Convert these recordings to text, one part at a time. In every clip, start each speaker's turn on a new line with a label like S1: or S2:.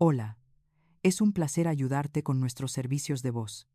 S1: Hola, es un placer ayudarte con nuestros servicios de voz.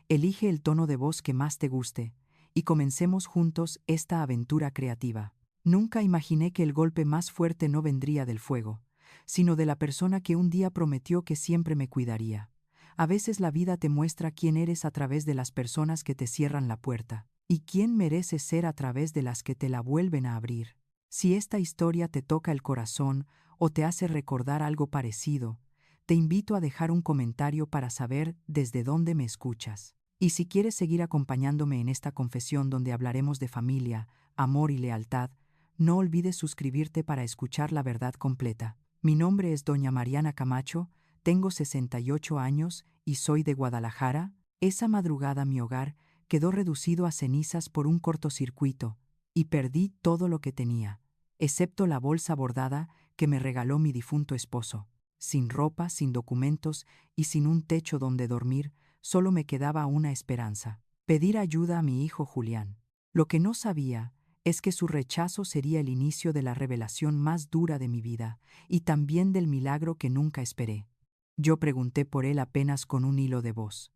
S1: Elige el tono de voz que más te guste y comencemos juntos esta aventura creativa. Nunca imaginé que el golpe más fuerte no vendría del fuego, sino de la persona que un día prometió que siempre me cuidaría. A veces la vida te muestra quién eres a través de las personas que te cierran la puerta, y quién mereces ser a través de las que te la vuelven a abrir. Si esta historia te toca el corazón o te hace recordar algo parecido, te invito a dejar un comentario para saber desde dónde me escuchas. Y si quieres seguir acompañándome en esta confesión donde hablaremos de familia, amor y lealtad, no olvides suscribirte para escuchar la verdad completa. Mi nombre es Doña Mariana Camacho, tengo 68 años y soy de Guadalajara. Esa madrugada mi hogar quedó reducido a cenizas por un cortocircuito y perdí todo lo que tenía, excepto la bolsa bordada que me regaló mi difunto esposo. Sin ropa, sin documentos y sin un techo donde dormir, solo me quedaba una esperanza: pedir ayuda a mi hijo Julián. Lo que no sabía es que su rechazo sería el inicio de la revelación más dura de mi vida y también del milagro que nunca esperé. Yo pregunté por él apenas con un hilo de voz.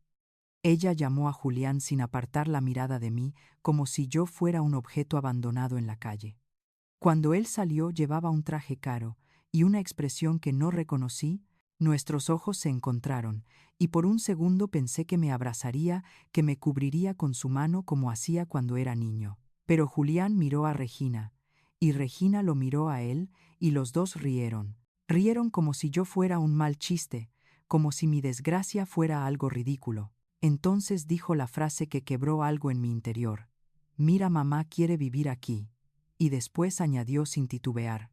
S1: Ella llamó a Julián sin apartar la mirada de mí, como si yo fuera un objeto abandonado en la calle. Cuando él salió llevaba un traje caro y una expresión que no reconocí. Nuestros ojos se encontraron, y por un segundo pensé que me abrazaría, que me cubriría con su mano como hacía cuando era niño. Pero Julián miró a Regina, y Regina lo miró a él, y los dos rieron. Rieron como si yo fuera un mal chiste, como si mi desgracia fuera algo ridículo. Entonces dijo la frase que quebró algo en mi interior: «Mira, mamá quiere vivir aquí». Y después añadió sin titubear: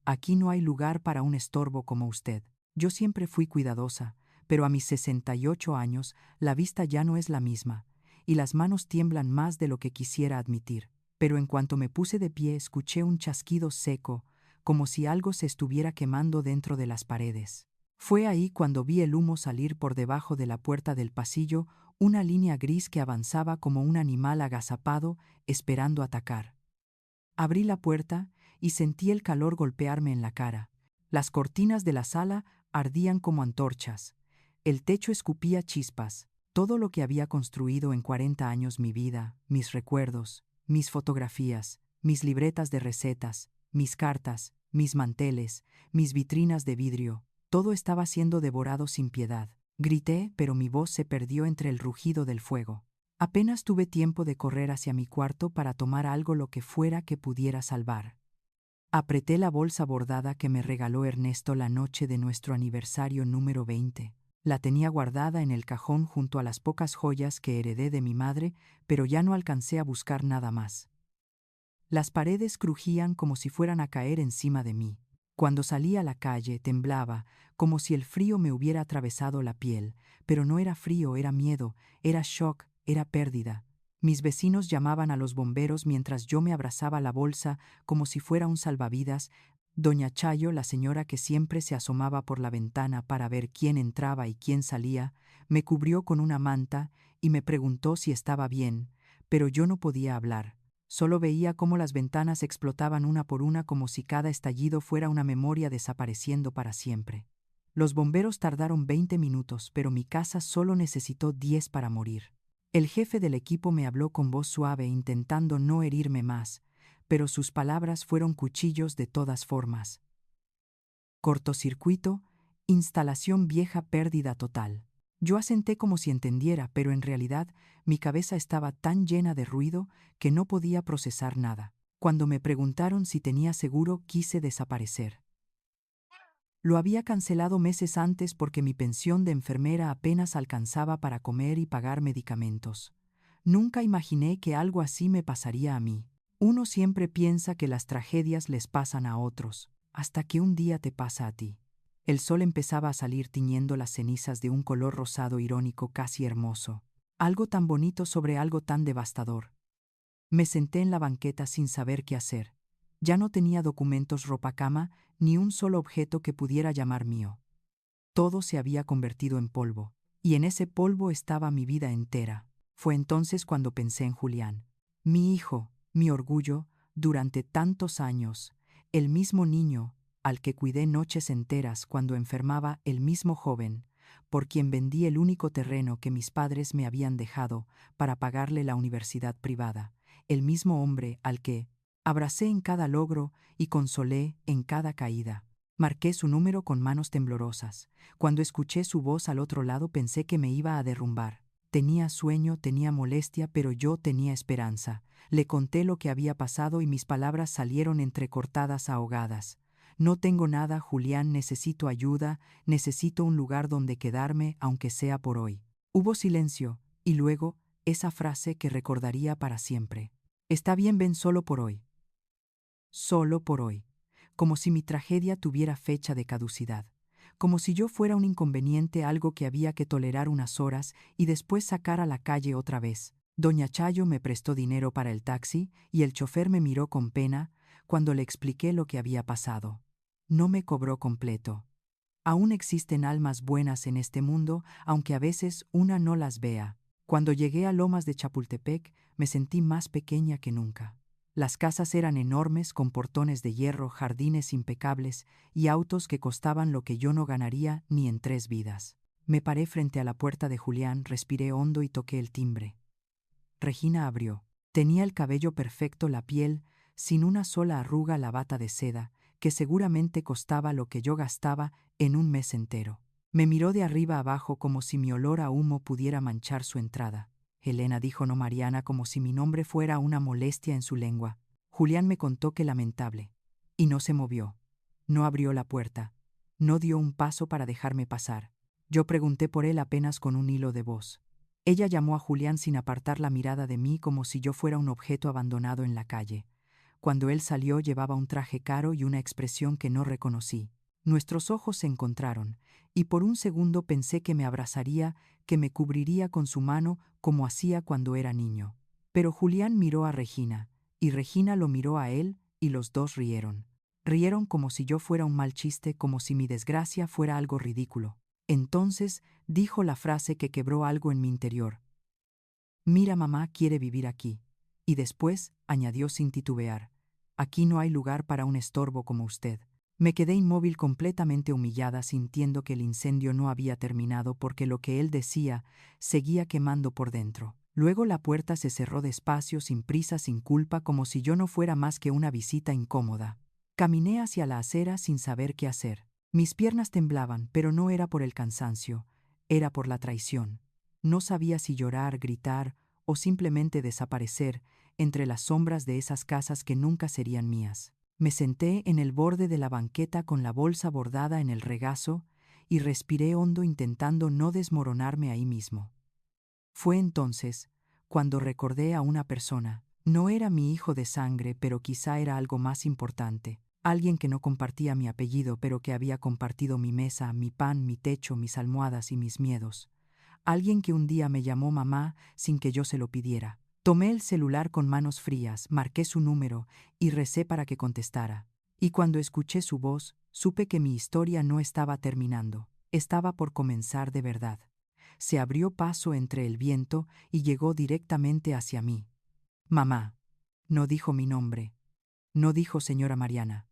S1: «Aquí no hay lugar para un estorbo como usted». Yo siempre fui cuidadosa, pero a mis 68 años la vista ya no es la misma, y las manos tiemblan más de lo que quisiera admitir. Pero en cuanto me puse de pie escuché un chasquido seco, como si algo se estuviera quemando dentro de las paredes. Fue ahí cuando vi el humo salir por debajo de la puerta del pasillo, una línea gris que avanzaba como un animal agazapado, esperando atacar. Abrí la puerta y sentí el calor golpearme en la cara. Las cortinas de la sala ardían como antorchas. El techo escupía chispas. Todo lo que había construido en 40 años, mi vida, mis recuerdos, mis fotografías, mis libretas de recetas, mis cartas, mis manteles, mis vitrinas de vidrio, todo estaba siendo devorado sin piedad. Grité, pero mi voz se perdió entre el rugido del fuego. Apenas tuve tiempo de correr hacia mi cuarto para tomar algo, lo que fuera que pudiera salvar. Apreté la bolsa bordada que me regaló Ernesto la noche de nuestro aniversario número 20. La tenía guardada en el cajón junto a las pocas joyas que heredé de mi madre, pero ya no alcancé a buscar nada más. Las paredes crujían como si fueran a caer encima de mí. Cuando salí a la calle temblaba, como si el frío me hubiera atravesado la piel, pero no era frío, era miedo, era shock, era pérdida. Mis vecinos llamaban a los bomberos mientras yo me abrazaba la bolsa como si fuera un salvavidas. Doña Chayo, la señora que siempre se asomaba por la ventana para ver quién entraba y quién salía, me cubrió con una manta y me preguntó si estaba bien, pero yo no podía hablar. Solo veía cómo las ventanas explotaban una por una, como si cada estallido fuera una memoria desapareciendo para siempre. Los bomberos tardaron 20 minutos, pero mi casa solo necesitó 10 para morir. El jefe del equipo me habló con voz suave, intentando no herirme más, pero sus palabras fueron cuchillos de todas formas. Cortocircuito, instalación vieja, pérdida total. Yo asenté como si entendiera, pero en realidad mi cabeza estaba tan llena de ruido que no podía procesar nada. Cuando me preguntaron si tenía seguro, quise desaparecer. Lo había cancelado meses antes porque mi pensión de enfermera apenas alcanzaba para comer y pagar medicamentos. Nunca imaginé que algo así me pasaría a mí. Uno siempre piensa que las tragedias les pasan a otros, hasta que un día te pasa a ti. El sol empezaba a salir tiñendo las cenizas de un color rosado irónico casi hermoso. Algo tan bonito sobre algo tan devastador. Me senté en la banqueta sin saber qué hacer. Ya no tenía documentos, ropa, cama, ni un solo objeto que pudiera llamar mío. Todo se había convertido en polvo, y en ese polvo estaba mi vida entera. Fue entonces cuando pensé en Julián. Mi hijo, mi orgullo, durante tantos años, el mismo niño, al que cuidé noches enteras cuando enfermaba, el mismo joven, por quien vendí el único terreno que mis padres me habían dejado para pagarle la universidad privada, el mismo hombre al que abracé en cada logro y consolé en cada caída. Marqué su número con manos temblorosas. Cuando escuché su voz al otro lado pensé que me iba a derrumbar. Tenía sueño, tenía molestia, pero yo tenía esperanza. Le conté lo que había pasado y mis palabras salieron entrecortadas, ahogadas. No tengo nada, Julián, necesito ayuda, necesito un lugar donde quedarme, aunque sea por hoy. Hubo silencio, y luego, esa frase que recordaría para siempre. Está bien, ven solo por hoy. Solo por hoy. Como si mi tragedia tuviera fecha de caducidad. Como si yo fuera un inconveniente, algo que había que tolerar unas horas y después sacar a la calle otra vez. Doña Chayo me prestó dinero para el taxi y el chofer me miró con pena cuando le expliqué lo que había pasado. No me cobró completo. Aún existen almas buenas en este mundo, aunque a veces una no las vea. Cuando llegué a Lomas de Chapultepec, me sentí más pequeña que nunca. Las casas eran enormes, con portones de hierro, jardines impecables y autos que costaban lo que yo no ganaría ni en 3 vidas. Me paré frente a la puerta de Julián, respiré hondo y toqué el timbre. Regina abrió. Tenía el cabello perfecto, la piel, sin una sola arruga, la bata de seda, que seguramente costaba lo que yo gastaba en un mes entero. Me miró de arriba abajo como si mi olor a humo pudiera manchar su entrada. Elena, dijo, no Mariana, como si mi nombre fuera una molestia en su lengua. Julián me contó que lamentable. Y no se movió. No abrió la puerta. No dio un paso para dejarme pasar. Yo pregunté por él apenas con un hilo de voz. Ella llamó a Julián sin apartar la mirada de mí, como si yo fuera un objeto abandonado en la calle. Cuando él salió llevaba un traje caro y una expresión que no reconocí. Nuestros ojos se encontraron, y por un segundo pensé que me abrazaría, que me cubriría con su mano como hacía cuando era niño. Pero Julián miró a Regina, y Regina lo miró a él, y los dos rieron. Rieron como si yo fuera un mal chiste, como si mi desgracia fuera algo ridículo. Entonces dijo la frase que quebró algo en mi interior. Mira, mamá quiere vivir aquí. Y después añadió sin titubear, aquí no hay lugar para un estorbo como usted. Me quedé inmóvil, completamente humillada, sintiendo que el incendio no había terminado porque lo que él decía seguía quemando por dentro. Luego la puerta se cerró despacio, sin prisa, sin culpa, como si yo no fuera más que una visita incómoda. Caminé hacia la acera sin saber qué hacer. Mis piernas temblaban, pero no era por el cansancio, era por la traición. No sabía si llorar, gritar o simplemente desaparecer entre las sombras de esas casas que nunca serían mías. Me senté en el borde de la banqueta con la bolsa bordada en el regazo y respiré hondo, intentando no desmoronarme ahí mismo. Fue entonces cuando recordé a una persona. No era mi hijo de sangre, pero quizá era algo más importante. Alguien que no compartía mi apellido, pero que había compartido mi mesa, mi pan, mi techo, mis almohadas y mis miedos. Alguien que un día me llamó mamá sin que yo se lo pidiera. Tomé el celular con manos frías, marqué su número y recé para que contestara. Y cuando escuché su voz, supe que mi historia no estaba terminando, estaba por comenzar de verdad. Se abrió paso entre el viento y llegó directamente hacia mí. Mamá. No dijo mi nombre. No dijo señora Mariana.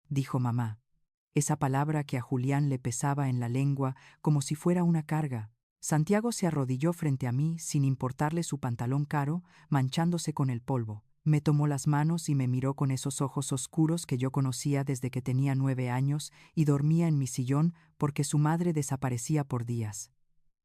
S1: Dijo mamá. Esa palabra que a Julián le pesaba en la lengua como si fuera una carga. Santiago se arrodilló frente a mí sin importarle su pantalón caro, manchándose con el polvo. Me tomó las manos y me miró con esos ojos oscuros que yo conocía desde que tenía 9 años y dormía en mi sillón porque su madre desaparecía por días.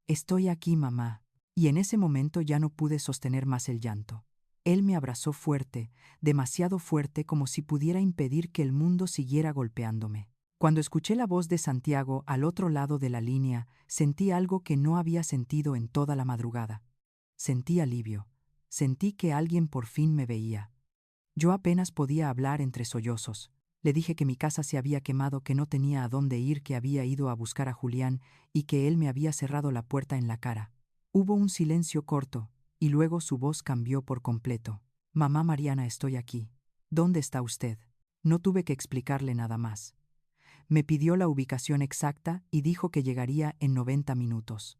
S1: Estoy aquí, mamá. Y en ese momento ya no pude sostener más el llanto. Él me abrazó fuerte, demasiado fuerte, como si pudiera impedir que el mundo siguiera golpeándome. Cuando escuché la voz de Santiago al otro lado de la línea, sentí algo que no había sentido en toda la madrugada. Sentí alivio. Sentí que alguien por fin me veía. Yo apenas podía hablar entre sollozos. Le dije que mi casa se había quemado, que no tenía a dónde ir, que había ido a buscar a Julián y que él me había cerrado la puerta en la cara. Hubo un silencio corto, y luego su voz cambió por completo. Mamá Mariana, estoy aquí. ¿Dónde está usted? No tuve que explicarle nada más. Me pidió la ubicación exacta y dijo que llegaría en 90 minutos.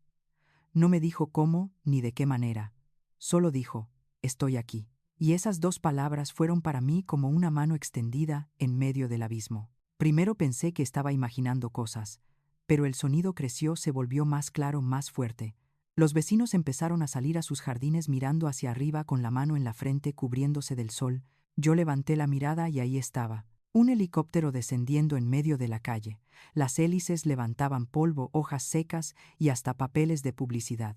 S1: No me dijo cómo ni de qué manera. Solo dijo, estoy aquí. Y esas 2 palabras fueron para mí como una mano extendida en medio del abismo. Primero pensé que estaba imaginando cosas, pero el sonido creció, se volvió más claro, más fuerte. Los vecinos empezaron a salir a sus jardines mirando hacia arriba con la mano en la frente cubriéndose del sol. Yo levanté la mirada y ahí estaba. Un helicóptero descendiendo en medio de la calle. Las hélices levantaban polvo, hojas secas y hasta papeles de publicidad.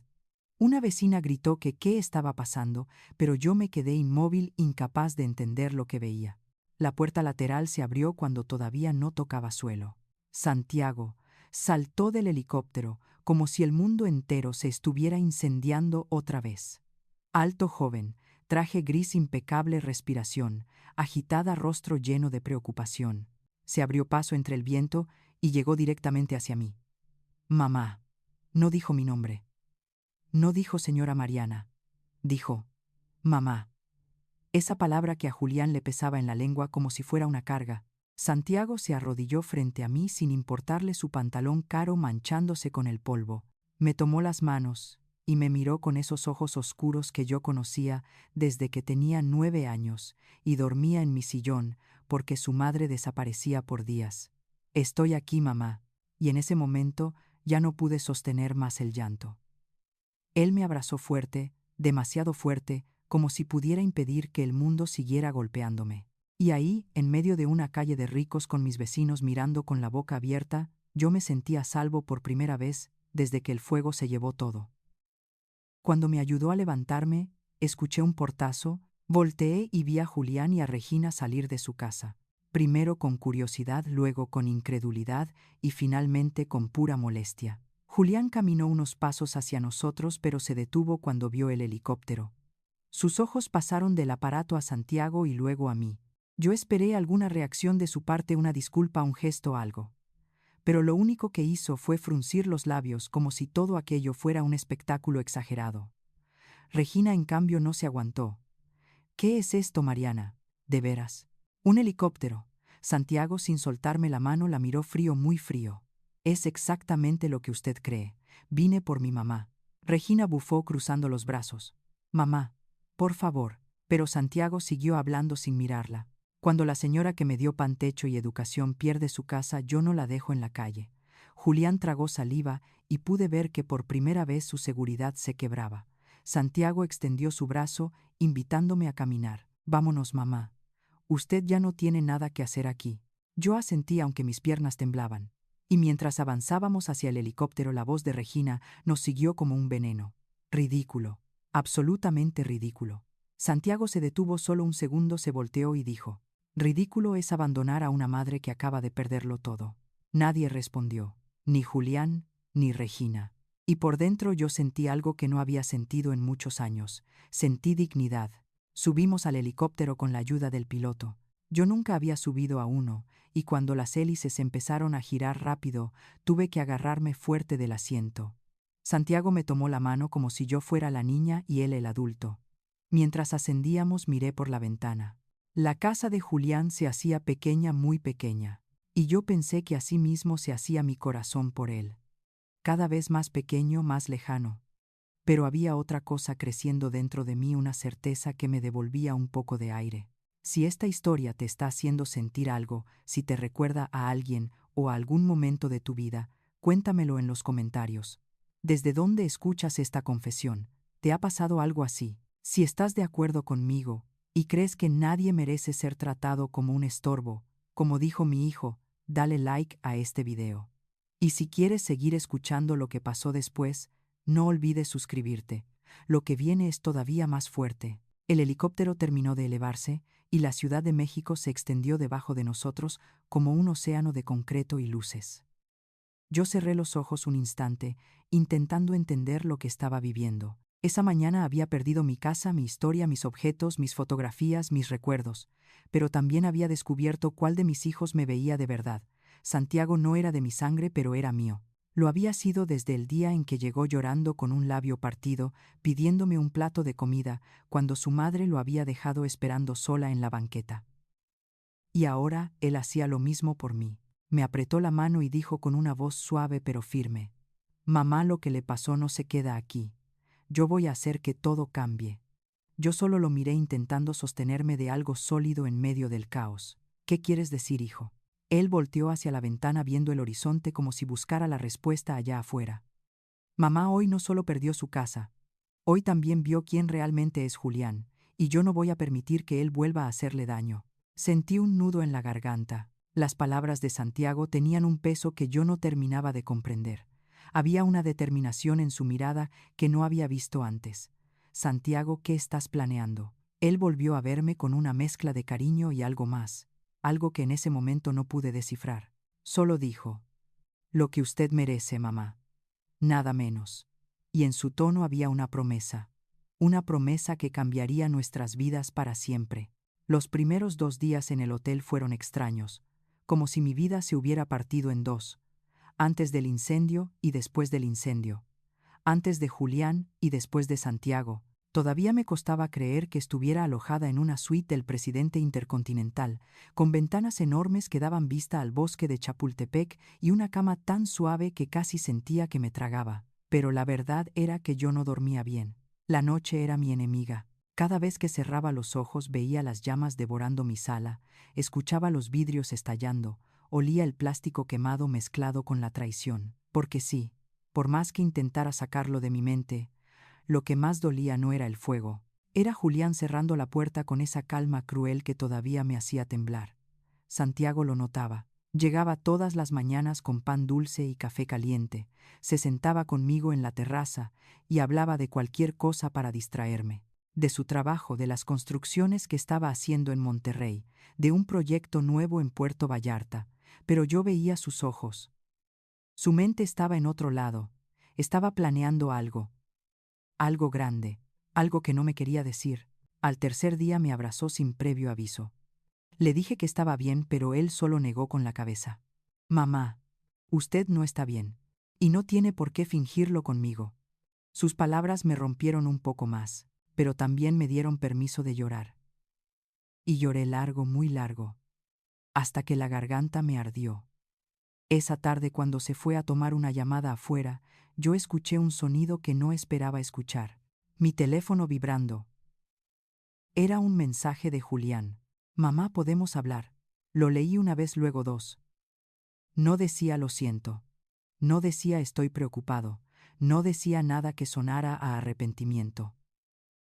S1: Una vecina gritó que qué estaba pasando, pero yo me quedé inmóvil, incapaz de entender lo que veía. La puerta lateral se abrió cuando todavía no tocaba suelo. Santiago saltó del helicóptero como si el mundo entero se estuviera incendiando otra vez. Alto joven, traje gris impecable, respiración, agitada, rostro lleno de preocupación. Se abrió paso entre el viento y llegó directamente hacia mí. Mamá. No dijo mi nombre. No dijo señora Mariana. Dijo, mamá. Esa palabra que a Julián le pesaba en la lengua como si fuera una carga. Santiago se arrodilló frente a mí sin importarle su pantalón caro manchándose con el polvo. Me tomó las manos y me miró con esos ojos oscuros que yo conocía desde que tenía 9 años y dormía en mi sillón porque su madre desaparecía por días. Estoy aquí, mamá, y en ese momento ya no pude sostener más el llanto. Él me abrazó fuerte, demasiado fuerte, como si pudiera impedir que el mundo siguiera golpeándome. Y ahí, en medio de una calle de ricos con mis vecinos mirando con la boca abierta, yo me sentía a salvo por primera vez desde que el fuego se llevó todo. Cuando me ayudó a levantarme, escuché un portazo, volteé y vi a Julián y a Regina salir de su casa. Primero con curiosidad, luego con incredulidad y finalmente con pura molestia. Julián caminó unos pasos hacia nosotros, pero se detuvo cuando vio el helicóptero. Sus ojos pasaron del aparato a Santiago y luego a mí. Yo esperé alguna reacción de su parte, una disculpa, un gesto, algo. Pero lo único que hizo fue fruncir los labios como si todo aquello fuera un espectáculo exagerado. Regina, en cambio, no se aguantó. ¿Qué es esto, Mariana? ¿De veras? Un helicóptero. Santiago, sin soltarme la mano, la miró frío, muy frío. Es exactamente lo que usted cree. Vine por mi mamá. Regina bufó cruzando los brazos. Mamá, por favor. Pero Santiago siguió hablando sin mirarla. Cuando la señora que me dio pan, techo y educación pierde su casa, yo no la dejo en la calle. Julián tragó saliva y pude ver que por primera vez su seguridad se quebraba. Santiago extendió su brazo, invitándome a caminar. Vámonos, mamá. Usted ya no tiene nada que hacer aquí. Yo asentí aunque mis piernas temblaban. Y mientras avanzábamos hacia el helicóptero, la voz de Regina nos siguió como un veneno. Ridículo. Absolutamente ridículo. Santiago se detuvo solo un segundo, se volteó y dijo: ridículo es abandonar a una madre que acaba de perderlo todo. Nadie respondió, ni Julián, ni Regina. Y por dentro yo sentí algo que no había sentido en muchos años. Sentí dignidad. Subimos al helicóptero con la ayuda del piloto. Yo nunca había subido a uno, y cuando las hélices empezaron a girar rápido, tuve que agarrarme fuerte del asiento. Santiago me tomó la mano como si yo fuera la niña y él el adulto. Mientras ascendíamos, miré por la ventana. La casa de Julián se hacía pequeña, muy pequeña, y yo pensé que así mismo se hacía mi corazón por él. Cada vez más pequeño, más lejano. Pero había otra cosa creciendo dentro de mí, una certeza que me devolvía un poco de aire. Si esta historia te está haciendo sentir algo, si te recuerda a alguien o a algún momento de tu vida, cuéntamelo en los comentarios. ¿Desde dónde escuchas esta confesión? ¿Te ha pasado algo así? Si estás de acuerdo conmigo y crees que nadie merece ser tratado como un estorbo, como dijo mi hijo, dale like a este video. Y si quieres seguir escuchando lo que pasó después, no olvides suscribirte. Lo que viene es todavía más fuerte. El helicóptero terminó de elevarse y la Ciudad de México se extendió debajo de nosotros como un océano de concreto y luces. Yo cerré los ojos un instante, intentando entender lo que estaba viviendo. Esa mañana había perdido mi casa, mi historia, mis objetos, mis fotografías, mis recuerdos, pero también había descubierto cuál de mis hijos me veía de verdad. Santiago no era de mi sangre, pero era mío. Lo había sido desde el día en que llegó llorando con un labio partido, pidiéndome un plato de comida, cuando su madre lo había dejado esperando sola en la banqueta. Y ahora él hacía lo mismo por mí. Me apretó la mano y dijo con una voz suave pero firme: mamá, lo que le pasó no se queda aquí. Yo voy a hacer que todo cambie. Yo solo lo miré intentando sostenerme de algo sólido en medio del caos. ¿Qué quieres decir, hijo? Él volteó hacia la ventana viendo el horizonte como si buscara la respuesta allá afuera. Mamá hoy no solo perdió su casa, hoy también vio quién realmente es Julián, y yo no voy a permitir que él vuelva a hacerle daño. Sentí un nudo en la garganta. Las palabras de Santiago tenían un peso que yo no terminaba de comprender. Había una determinación en su mirada que no había visto antes. Santiago, ¿qué estás planeando? Él volvió a verme con una mezcla de cariño y algo más, algo que en ese momento no pude descifrar. Solo dijo: lo que usted merece, mamá. Nada menos. Y en su tono había una promesa que cambiaría nuestras vidas para siempre. Los primeros 2 días en el hotel fueron extraños, como si mi vida se hubiera partido en dos, antes del incendio y después del incendio, antes de Julián y después de Santiago. Todavía me costaba creer que estuviera alojada en una suite del presidente Intercontinental, con ventanas enormes que daban vista al bosque de Chapultepec y una cama tan suave que casi sentía que me tragaba. Pero la verdad era que yo no dormía bien. La noche era mi enemiga. Cada vez que cerraba los ojos veía las llamas devorando mi sala, escuchaba los vidrios estallando, olía el plástico quemado mezclado con la traición. Porque sí, por más que intentara sacarlo de mi mente, lo que más dolía no era el fuego, era Julián cerrando la puerta con esa calma cruel que todavía me hacía temblar. Santiago lo notaba. Llegaba todas las mañanas con pan dulce y café caliente, se sentaba conmigo en la terraza y hablaba de cualquier cosa para distraerme. De su trabajo, de las construcciones que estaba haciendo en Monterrey, de un proyecto nuevo en Puerto Vallarta, pero yo veía sus ojos. Su mente estaba en otro lado, estaba planeando algo grande, algo que no me quería decir. Al tercer día me abrazó sin previo aviso. Le dije que estaba bien, pero él solo negó con la cabeza. Mamá, usted no está bien, y no tiene por qué fingirlo conmigo. Sus palabras me rompieron un poco más, pero también me dieron permiso de llorar. Y lloré largo, muy largo, hasta que la garganta me ardió. Esa tarde, cuando se fue a tomar una llamada afuera, yo escuché un sonido que no esperaba escuchar. Mi teléfono vibrando. Era un mensaje de Julián. Mamá, ¿podemos hablar? Lo leí una vez, luego dos. No decía lo siento. No decía estoy preocupado. No decía nada que sonara a arrepentimiento.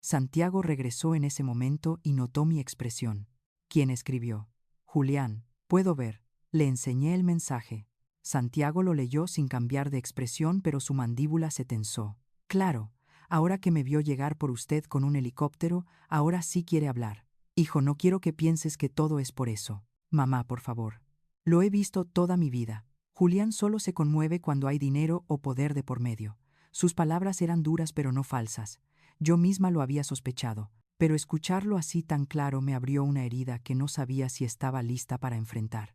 S1: Santiago regresó en ese momento y notó mi expresión. ¿Quién escribió? Julián. Puedo ver. Le enseñé el mensaje. Santiago lo leyó sin cambiar de expresión, pero su mandíbula se tensó. Claro, ahora que me vio llegar por usted con un helicóptero, ahora sí quiere hablar. Hijo, no quiero que pienses que todo es por eso. Mamá, por favor. Lo he visto toda mi vida. Julián solo se conmueve cuando hay dinero o poder de por medio. Sus palabras eran duras pero no falsas. Yo misma lo había sospechado, pero escucharlo así tan claro me abrió una herida que no sabía si estaba lista para enfrentar.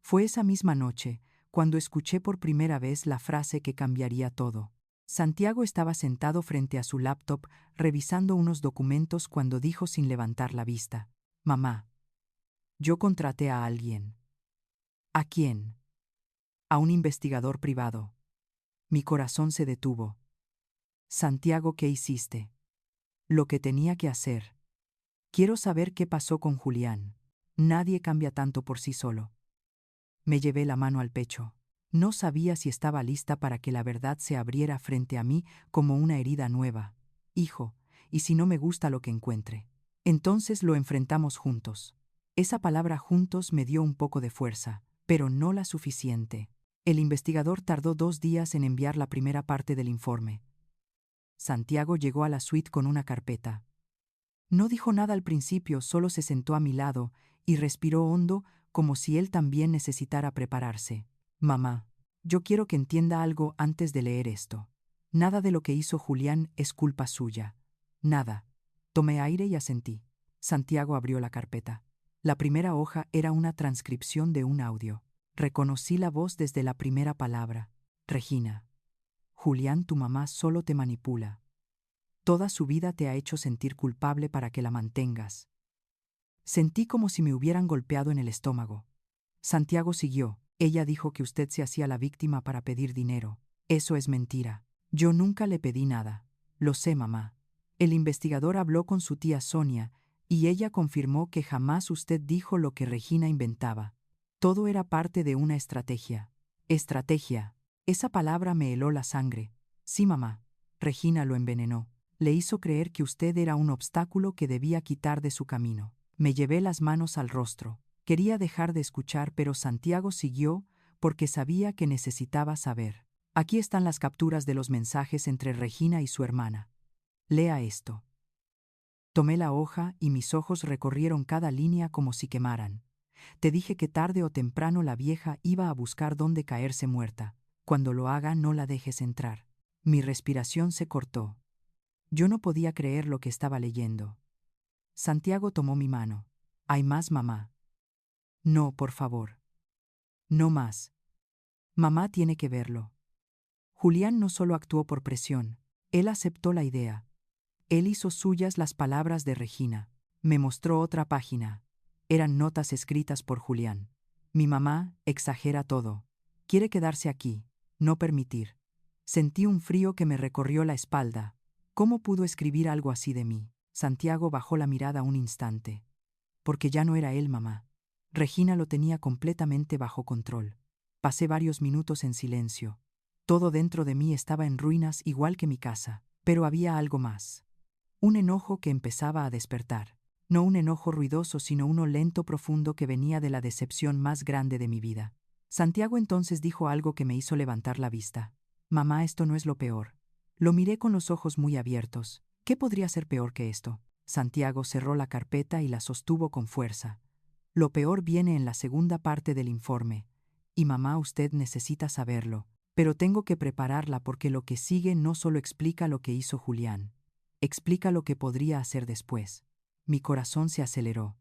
S1: Fue esa misma noche, cuando escuché por primera vez la frase que cambiaría todo. Santiago estaba sentado frente a su laptop, revisando unos documentos cuando dijo sin levantar la vista: Mamá, yo contraté a alguien. ¿A quién? A un investigador privado. Mi corazón se detuvo. Santiago, ¿qué hiciste? Lo que tenía que hacer. Quiero saber qué pasó con Julián. Nadie cambia tanto por sí solo. Me llevé la mano al pecho. No sabía si estaba lista para que la verdad se abriera frente a mí como una herida nueva. Hijo, ¿y si no me gusta lo que encuentre? Entonces lo enfrentamos juntos. Esa palabra juntos me dio un poco de fuerza, pero no la suficiente. El investigador tardó 2 días en enviar la primera parte del informe. Santiago llegó a la suite con una carpeta. No dijo nada al principio, solo se sentó a mi lado y respiró hondo, como si él también necesitara prepararse. Mamá, yo quiero que entienda algo antes de leer esto. Nada de lo que hizo Julián es culpa suya. Nada. Tomé aire y asentí. Santiago abrió la carpeta. La primera hoja era una transcripción de un audio. Reconocí la voz desde la primera palabra. Regina. Julián, tu mamá solo te manipula. Toda su vida te ha hecho sentir culpable para que la mantengas. Sentí como si me hubieran golpeado en el estómago. Santiago siguió. Ella dijo que usted se hacía la víctima para pedir dinero. Eso es mentira. Yo nunca le pedí nada. Lo sé, mamá. El investigador habló con su tía Sonia y ella confirmó que jamás usted dijo lo que Regina inventaba. Todo era parte de una estrategia. Estrategia. Esa palabra me heló la sangre. Sí, mamá. Regina lo envenenó. Le hizo creer que usted era un obstáculo que debía quitar de su camino. Me llevé las manos al rostro. Quería dejar de escuchar, pero Santiago siguió porque sabía que necesitaba saber. Aquí están las capturas de los mensajes entre Regina y su hermana. Lea esto. Tomé la hoja y mis ojos recorrieron cada línea como si quemaran. Te dije que tarde o temprano la vieja iba a buscar dónde caerse muerta. Cuando lo haga, no la dejes entrar. Mi respiración se cortó. Yo no podía creer lo que estaba leyendo. Santiago tomó mi mano. ¿Hay más, mamá? No, por favor. No más. Mamá tiene que verlo. Julián no solo actuó por presión, él aceptó la idea. Él hizo suyas las palabras de Regina. Me mostró otra página. Eran notas escritas por Julián. Mi mamá exagera todo. Quiere quedarse aquí, no permitir. Sentí un frío que me recorrió la espalda. ¿Cómo pudo escribir algo así de mí? Santiago bajó la mirada un instante. Porque ya no era él, mamá. Regina lo tenía completamente bajo control. Pasé varios minutos en silencio. Todo dentro de mí estaba en ruinas igual que mi casa, pero había algo más. Un enojo que empezaba a despertar. No un enojo ruidoso, sino uno lento profundo que venía de la decepción más grande de mi vida. Santiago entonces dijo algo que me hizo levantar la vista. Mamá, esto no es lo peor. Lo miré con los ojos muy abiertos. ¿Qué podría ser peor que esto? Santiago cerró la carpeta y la sostuvo con fuerza. Lo peor viene en la segunda parte del informe. Y mamá, usted necesita saberlo. Pero tengo que prepararla porque lo que sigue no solo explica lo que hizo Julián. Explica lo que podría hacer después. Mi corazón se aceleró.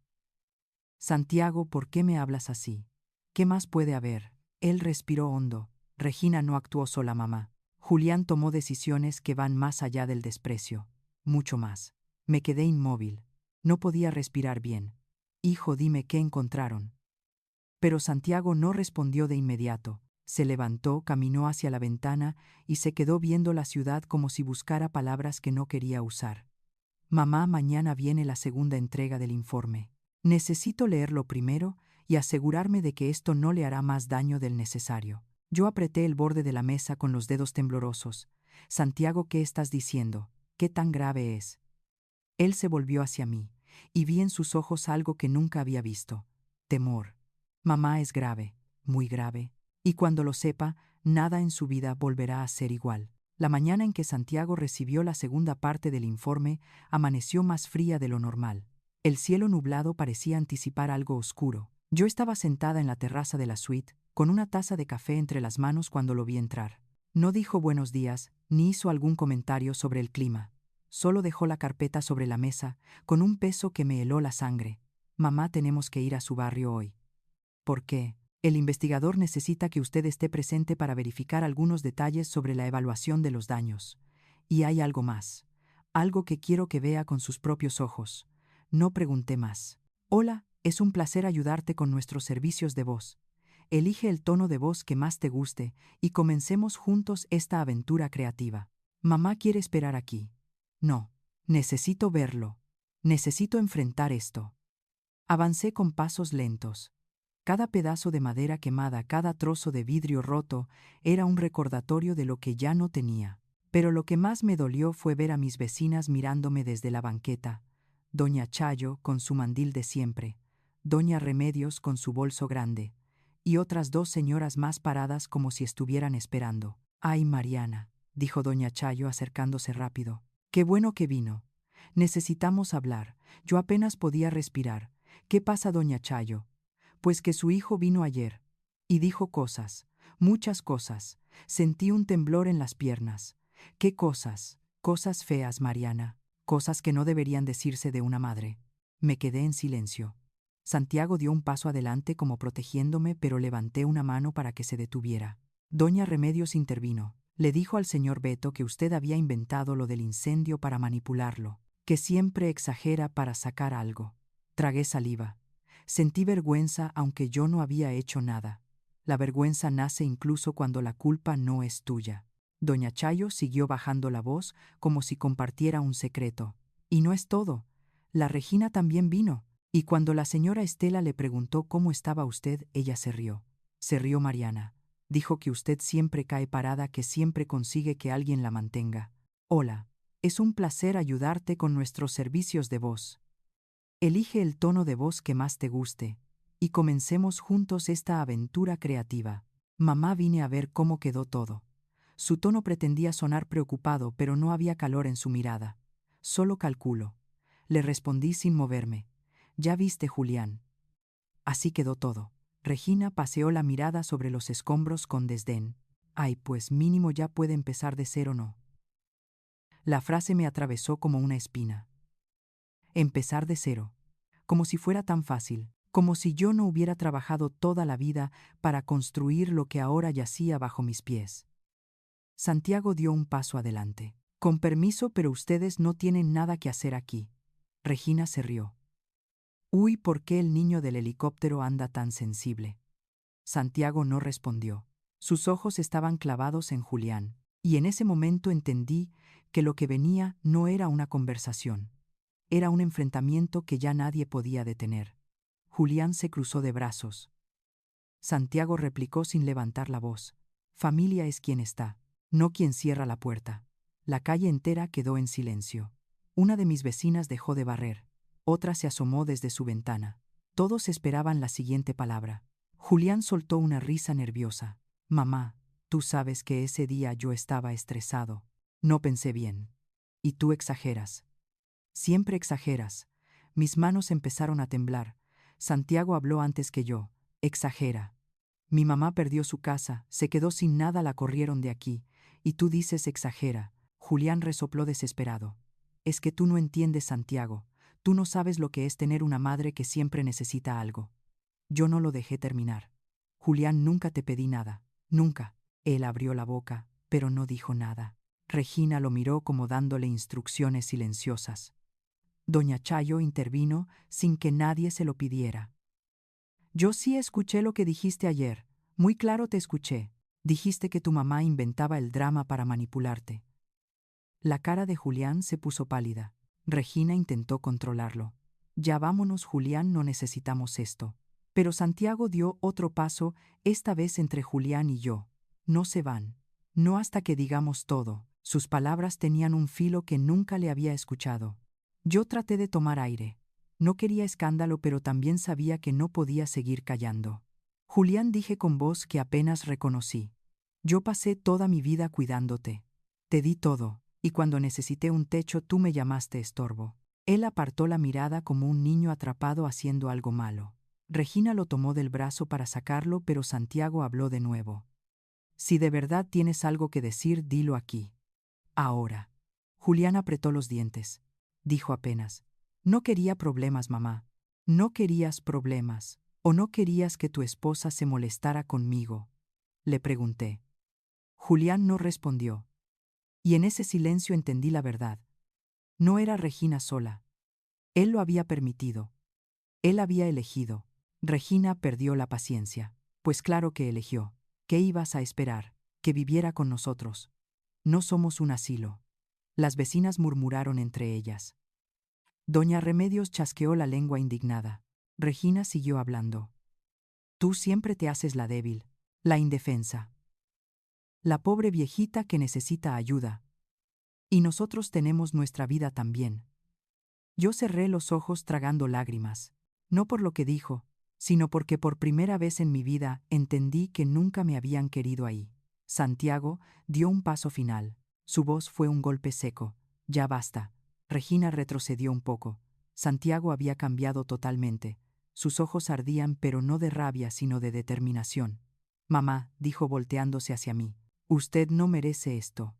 S1: Santiago, ¿por qué me hablas así? ¿Qué más puede haber? Él respiró hondo. Regina no actuó sola, mamá. Julián tomó decisiones que van más allá del desprecio. Mucho más. Me quedé inmóvil. No podía respirar bien. Hijo, dime qué encontraron. Pero Santiago no respondió de inmediato. Se levantó, caminó hacia la ventana y se quedó viendo la ciudad como si buscara palabras que no quería usar. Mamá, mañana viene la segunda entrega del informe. Necesito leerlo primero y asegurarme de que esto no le hará más daño del necesario. Yo apreté el borde de la mesa con los dedos temblorosos. Santiago, ¿qué estás diciendo? ¿Qué tan grave es? Él se volvió hacia mí, y vi en sus ojos algo que nunca había visto. Temor. Mamá, es grave, muy grave, y cuando lo sepa, nada en su vida volverá a ser igual. La mañana en que Santiago recibió la segunda parte del informe, amaneció más fría de lo normal. El cielo nublado parecía anticipar algo oscuro. Yo estaba sentada en la terraza de la suite, con una taza de café entre las manos cuando lo vi entrar. No dijo buenos días, ni hizo algún comentario sobre el clima. Solo dejó la carpeta sobre la mesa, con un peso que me heló la sangre. Mamá, tenemos que ir a su barrio hoy. ¿Por qué? El investigador necesita que usted esté presente para verificar algunos detalles sobre la evaluación de los daños. Y hay algo más. Algo que quiero que vea con sus propios ojos. No pregunté más. Hola, es un placer ayudarte con nuestros servicios de voz. Elige el tono de voz que más te guste y comencemos juntos esta aventura creativa. Mamá quiere esperar aquí. No, necesito verlo. Necesito enfrentar esto. Avancé con pasos lentos. Cada pedazo de madera quemada, cada trozo de vidrio roto, era un recordatorio de lo que ya no tenía. Pero lo que más me dolió fue ver a mis vecinas mirándome desde la banqueta. Doña Chayo con su mandil de siempre, Doña Remedios con su bolso grande, y otras dos señoras más paradas como si estuvieran esperando. «Ay, Mariana», dijo doña Chayo acercándose rápido. «Qué bueno que vino. Necesitamos hablar». Yo apenas podía respirar. «¿Qué pasa, doña Chayo?» «Pues que su hijo vino ayer. Y dijo cosas, muchas cosas. Sentí un temblor en las piernas». «¿Qué cosas?» «Cosas feas, Mariana. Cosas que no deberían decirse de una madre». Me quedé en silencio. Santiago dio un paso adelante como protegiéndome, pero levanté una mano para que se detuviera. Doña Remedios intervino. «Le dijo al señor Beto que usted había inventado lo del incendio para manipularlo, que siempre exagera para sacar algo». Tragué saliva. Sentí vergüenza aunque yo no había hecho nada. La vergüenza nace incluso cuando la culpa no es tuya. Doña Chayo siguió bajando la voz como si compartiera un secreto. «Y no es todo. La Regina también vino. Y cuando la señora Estela le preguntó cómo estaba usted, ella se rió. Se rió Mariana. Dijo que usted siempre cae parada, que siempre consigue que alguien la mantenga. Hola, es un placer ayudarte con nuestros servicios de voz. Elige el tono de voz que más te guste, y comencemos juntos esta aventura creativa. Mamá, vine a ver cómo quedó todo. Su tono pretendía sonar preocupado, pero no había calor en su mirada. Solo calculo. Le respondí sin moverme. Ya viste, Julián. Así quedó todo. Regina paseó la mirada sobre los escombros con desdén. Ay, pues mínimo ya puede empezar de cero, ¿no? La frase me atravesó como una espina. Empezar de cero. Como si fuera tan fácil, como si yo no hubiera trabajado toda la vida para construir lo que ahora yacía bajo mis pies. Santiago dio un paso adelante. Con permiso, pero ustedes no tienen nada que hacer aquí. Regina se rió. Uy, ¿por qué el niño del helicóptero anda tan sensible? Santiago no respondió. Sus ojos estaban clavados en Julián, y en ese momento entendí que lo que venía no era una conversación. Era un enfrentamiento que ya nadie podía detener. Julián se cruzó de brazos. Santiago replicó sin levantar la voz. Familia es quien está, no quien cierra la puerta. La calle entera quedó en silencio. Una de mis vecinas dejó de barrer. Otra se asomó desde su ventana. Todos esperaban la siguiente palabra. Julián soltó una risa nerviosa. Mamá, tú sabes que ese día yo estaba estresado. No pensé bien. Y tú exageras. Siempre exageras. Mis manos empezaron a temblar. Santiago habló antes que yo. Exagera. Mi mamá perdió su casa, se quedó sin nada, la corrieron de aquí. Y tú dices exagera. Julián resopló desesperado. Es que tú no entiendes, Santiago. Tú no sabes lo que es tener una madre que siempre necesita algo. Yo no lo dejé terminar. Julián, nunca te pedí nada. Nunca. Él abrió la boca, pero no dijo nada. Regina lo miró como dándole instrucciones silenciosas. Doña Chayo intervino sin que nadie se lo pidiera. Yo sí escuché lo que dijiste ayer. Muy claro te escuché. Dijiste que tu mamá inventaba el drama para manipularte. La cara de Julián se puso pálida. Regina intentó controlarlo. Ya vámonos, Julián, no necesitamos esto. Pero Santiago dio otro paso, esta vez entre Julián y yo. No se van. No hasta que digamos todo. Sus palabras tenían un filo que nunca le había escuchado. Yo traté de tomar aire. No quería escándalo, pero también sabía que no podía seguir callando. Julián, dije con voz que apenas reconocí. Yo pasé toda mi vida cuidándote. Te di todo, y cuando necesité un techo tú me llamaste estorbo. Él apartó la mirada como un niño atrapado haciendo algo malo. Regina lo tomó del brazo para sacarlo, pero Santiago habló de nuevo. Si de verdad tienes algo que decir, dilo aquí. Ahora. Julián apretó los dientes. Dijo apenas. No quería problemas, mamá. No querías problemas. ¿O no querías que tu esposa se molestara conmigo? Le pregunté. Julián no respondió. Y en ese silencio entendí la verdad. No era Regina sola. Él lo había permitido. Él había elegido. Regina perdió la paciencia. Pues claro que eligió. ¿Qué ibas a esperar? Que viviera con nosotros. No somos un asilo. Las vecinas murmuraron entre ellas. Doña Remedios chasqueó la lengua indignada. Regina siguió hablando. Tú siempre te haces la débil, la indefensa. La pobre viejita que necesita ayuda. Y nosotros tenemos nuestra vida también. Yo cerré los ojos tragando lágrimas, no por lo que dijo, sino porque por primera vez en mi vida entendí que nunca me habían querido ahí. Santiago dio un paso final. Su voz fue un golpe seco. Ya basta. Regina retrocedió un poco. Santiago había cambiado totalmente. Sus ojos ardían, pero no de rabia, sino de determinación. Mamá, dijo volteándose hacia mí, usted no merece esto.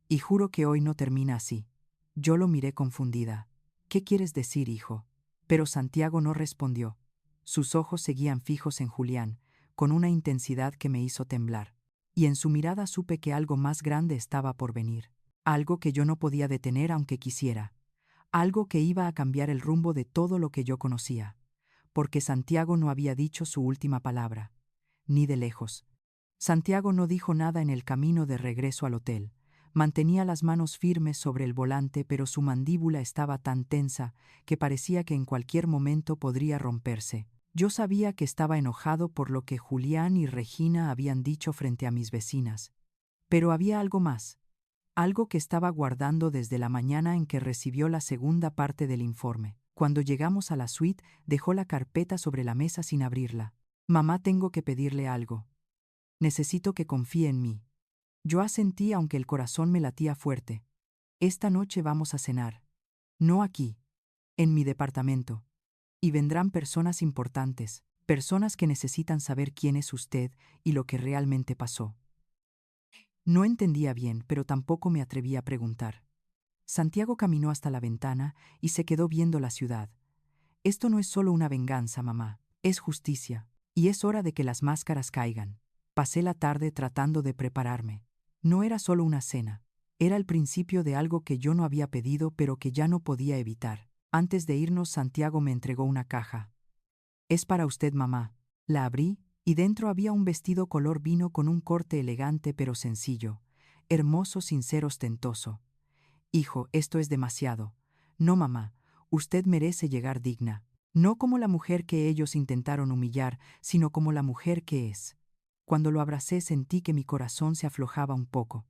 S1: Y juro que hoy no termina así. Yo lo miré confundida. ¿Qué quieres decir, hijo? Pero Santiago no respondió. Sus ojos seguían fijos en Julián, con una intensidad que me hizo temblar. Y en su mirada supe que algo más grande estaba por venir. Algo que yo no podía detener aunque quisiera. Algo que iba a cambiar el rumbo de todo lo que yo conocía. Porque Santiago no había dicho su última palabra. Ni de lejos. Santiago no dijo nada en el camino de regreso al hotel. Mantenía las manos firmes sobre el volante, pero su mandíbula estaba tan tensa que parecía que en cualquier momento podría romperse. Yo sabía que estaba enojado por lo que Julián y Regina habían dicho frente a mis vecinas. Pero había algo más, algo que estaba guardando desde la mañana en que recibió la segunda parte del informe. Cuando llegamos a la suite, dejó la carpeta sobre la mesa sin abrirla. Mamá, tengo que pedirle algo. Necesito que confíe en mí. Yo asentí aunque el corazón me latía fuerte. Esta noche vamos a cenar. No aquí, en mi departamento. Y vendrán personas importantes, personas que necesitan saber quién es usted y lo que realmente pasó. No entendía bien, pero tampoco me atreví a preguntar. Santiago caminó hasta la ventana y se quedó viendo la ciudad. Esto no es solo una venganza, mamá, es justicia, y es hora de que las máscaras caigan. Pasé la tarde tratando de prepararme. No era solo una cena, era el principio de algo que yo no había pedido pero que ya no podía evitar. Antes de irnos, Santiago me entregó una caja. Es para usted, mamá. La abrí, y dentro había un vestido color vino con un corte elegante pero sencillo, hermoso sin ser ostentoso. Hijo, esto es demasiado. No, mamá, usted merece llegar digna, no como la mujer que ellos intentaron humillar, sino como la mujer que es. Cuando lo abracé sentí que mi corazón se aflojaba un poco.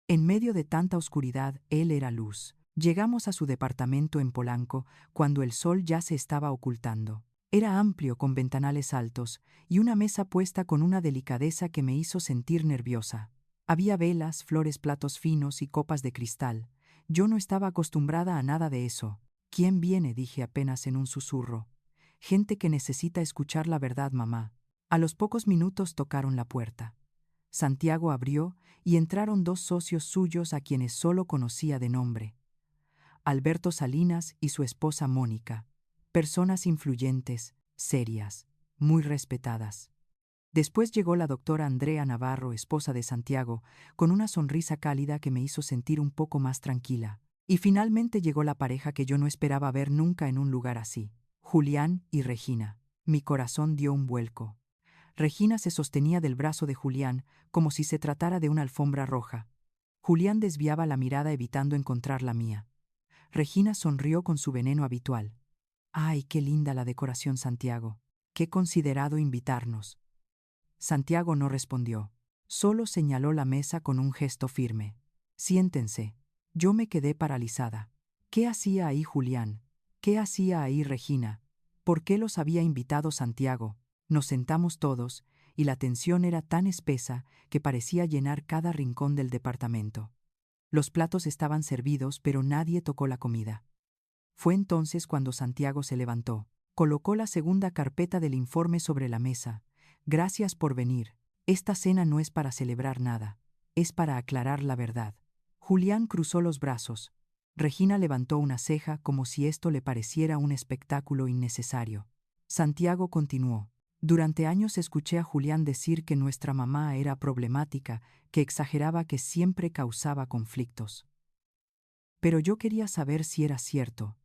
S1: En medio de tanta oscuridad, él era luz. Llegamos a su departamento en Polanco cuando el sol ya se estaba ocultando. Era amplio, con ventanales altos, y una mesa puesta con una delicadeza que me hizo sentir nerviosa. Había velas, flores, platos finos y copas de cristal. Yo no estaba acostumbrada a nada de eso. ¿Quién viene?, dije apenas en un susurro. Gente que necesita escuchar la verdad, mamá. A los pocos minutos tocaron la puerta. Santiago abrió y entraron dos socios suyos a quienes solo conocía de nombre. Alberto Salinas y su esposa Mónica. Personas influyentes, serias, muy respetadas. Después llegó la doctora Andrea Navarro, esposa de Santiago, con una sonrisa cálida que me hizo sentir un poco más tranquila. Y finalmente llegó la pareja que yo no esperaba ver nunca en un lugar así. Julián y Regina. Mi corazón dio un vuelco. Regina se sostenía del brazo de Julián como si se tratara de una alfombra roja. Julián desviaba la mirada evitando encontrar la mía. Regina sonrió con su veneno habitual. ¡Ay, qué linda la decoración, Santiago! ¡Qué considerado invitarnos! Santiago no respondió. Solo señaló la mesa con un gesto firme. Siéntense. Yo me quedé paralizada. ¿Qué hacía ahí Julián? ¿Qué hacía ahí Regina? ¿Por qué los había invitado Santiago? Nos sentamos todos, y la tensión era tan espesa que parecía llenar cada rincón del departamento. Los platos estaban servidos, pero nadie tocó la comida. Fue entonces cuando Santiago se levantó. Colocó la segunda carpeta del informe sobre la mesa. Gracias por venir. Esta cena no es para celebrar nada, es para aclarar la verdad. Julián cruzó los brazos. Regina levantó una ceja como si esto le pareciera un espectáculo innecesario. Santiago continuó. Durante años escuché a Julián decir que nuestra mamá era problemática, que exageraba, que siempre causaba conflictos. Pero yo quería saber si era cierto.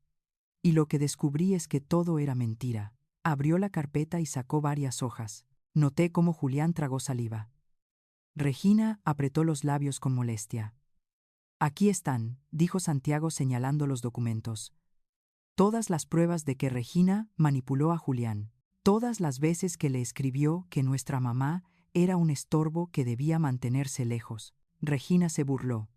S1: Y lo que descubrí es que todo era mentira. Abrió la carpeta y sacó varias hojas. Noté cómo Julián tragó saliva. Regina apretó los labios con molestia. Aquí están, dijo Santiago señalando los documentos. Todas las pruebas de que Regina manipuló a Julián. Todas las veces que le escribió que nuestra mamá era un estorbo que debía mantenerse lejos. Regina se burló.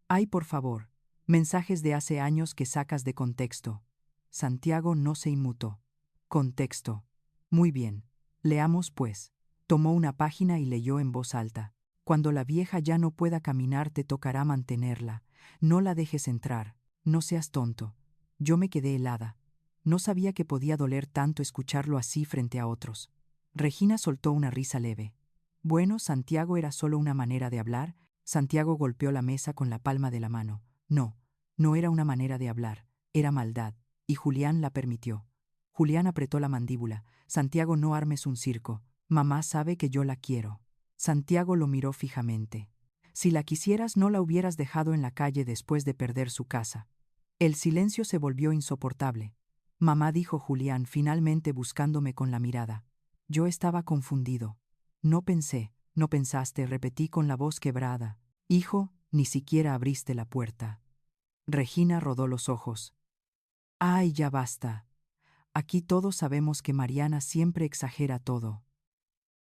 S1: Ay, por favor, mensajes de hace años que sacas de contexto. Santiago no se inmutó. Contexto. Muy bien. Leamos pues. Tomó una página y leyó en voz alta. Cuando la vieja ya no pueda caminar te tocará mantenerla. No la dejes entrar. No seas tonto. Yo me quedé helada. No sabía que podía doler tanto escucharlo así frente a otros. Regina soltó una risa leve. Bueno, Santiago, era solo una manera de hablar. Santiago golpeó la mesa con la palma de la mano. No, no era una manera de hablar, era maldad, y Julián la permitió. Julián apretó la mandíbula. Santiago, no armes un circo. Mamá sabe que yo la quiero. Santiago lo miró fijamente. Si la quisieras, no la hubieras dejado en la calle después de perder su casa. El silencio se volvió insoportable. Mamá, dijo Julián, finalmente buscándome con la mirada. Yo estaba confundido. No pensé, no pensaste, repetí con la voz quebrada. Hijo, Ni siquiera abriste la puerta. Regina rodó los ojos. ¡Ay, ya basta! Aquí todos sabemos que Mariana siempre exagera todo.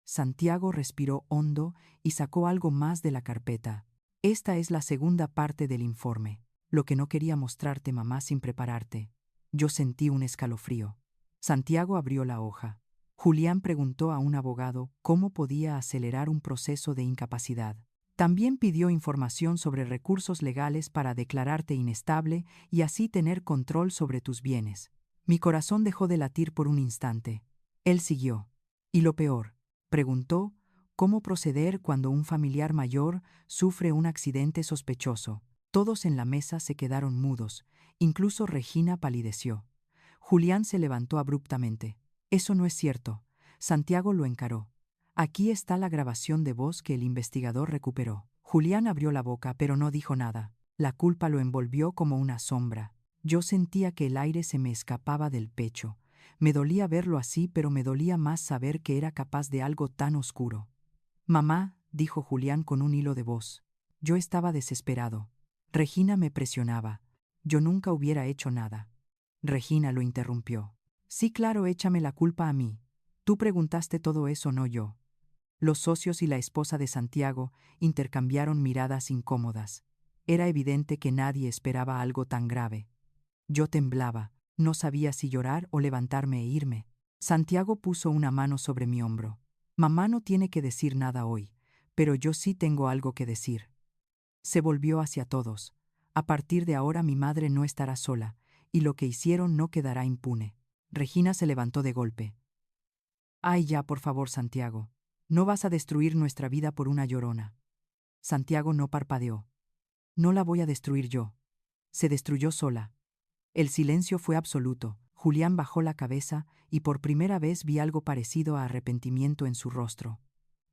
S1: Santiago respiró hondo y sacó algo más de la carpeta. Esta es la segunda parte del informe. Lo que no quería mostrarte, mamá, sin prepararte. Yo sentí un escalofrío. Santiago abrió la hoja. Julián preguntó a un abogado cómo podía acelerar un proceso de incapacidad. También pidió información sobre recursos legales para declararte inestable y así tener control sobre tus bienes. Mi corazón dejó de latir por un instante. Él siguió. ¿Y lo peor? Preguntó, ¿cómo proceder cuando un familiar mayor sufre un accidente sospechoso? Todos en la mesa se quedaron mudos, incluso Regina palideció. Julián se levantó abruptamente. Eso no es cierto. Santiago lo encaró. Aquí está la grabación de voz que el investigador recuperó. Julián abrió la boca, pero no dijo nada. La culpa lo envolvió como una sombra. Yo sentía que el aire se me escapaba del pecho. Me dolía verlo así, pero me dolía más saber que era capaz de algo tan oscuro. Mamá, dijo Julián con un hilo de voz. Yo estaba desesperado. Regina me presionaba. Yo nunca hubiera hecho nada. Regina lo interrumpió. Sí, claro, échame la culpa a mí. Tú preguntaste todo eso, no yo. Los socios y la esposa de Santiago intercambiaron miradas incómodas. Era evidente que nadie esperaba algo tan grave. Yo temblaba, no sabía si llorar o levantarme e irme. Santiago puso una mano sobre mi hombro. Mamá no tiene que decir nada hoy, pero yo sí tengo algo que decir. Se volvió hacia todos. A partir de ahora mi madre no estará sola, y lo que hicieron no quedará impune. Regina se levantó de golpe. Ay, ya, por favor, Santiago. No vas a destruir nuestra vida por una llorona. Santiago no parpadeó. No la voy a destruir yo. Se destruyó sola. El silencio fue absoluto. Julián bajó la cabeza y por primera vez vi algo parecido a arrepentimiento en su rostro.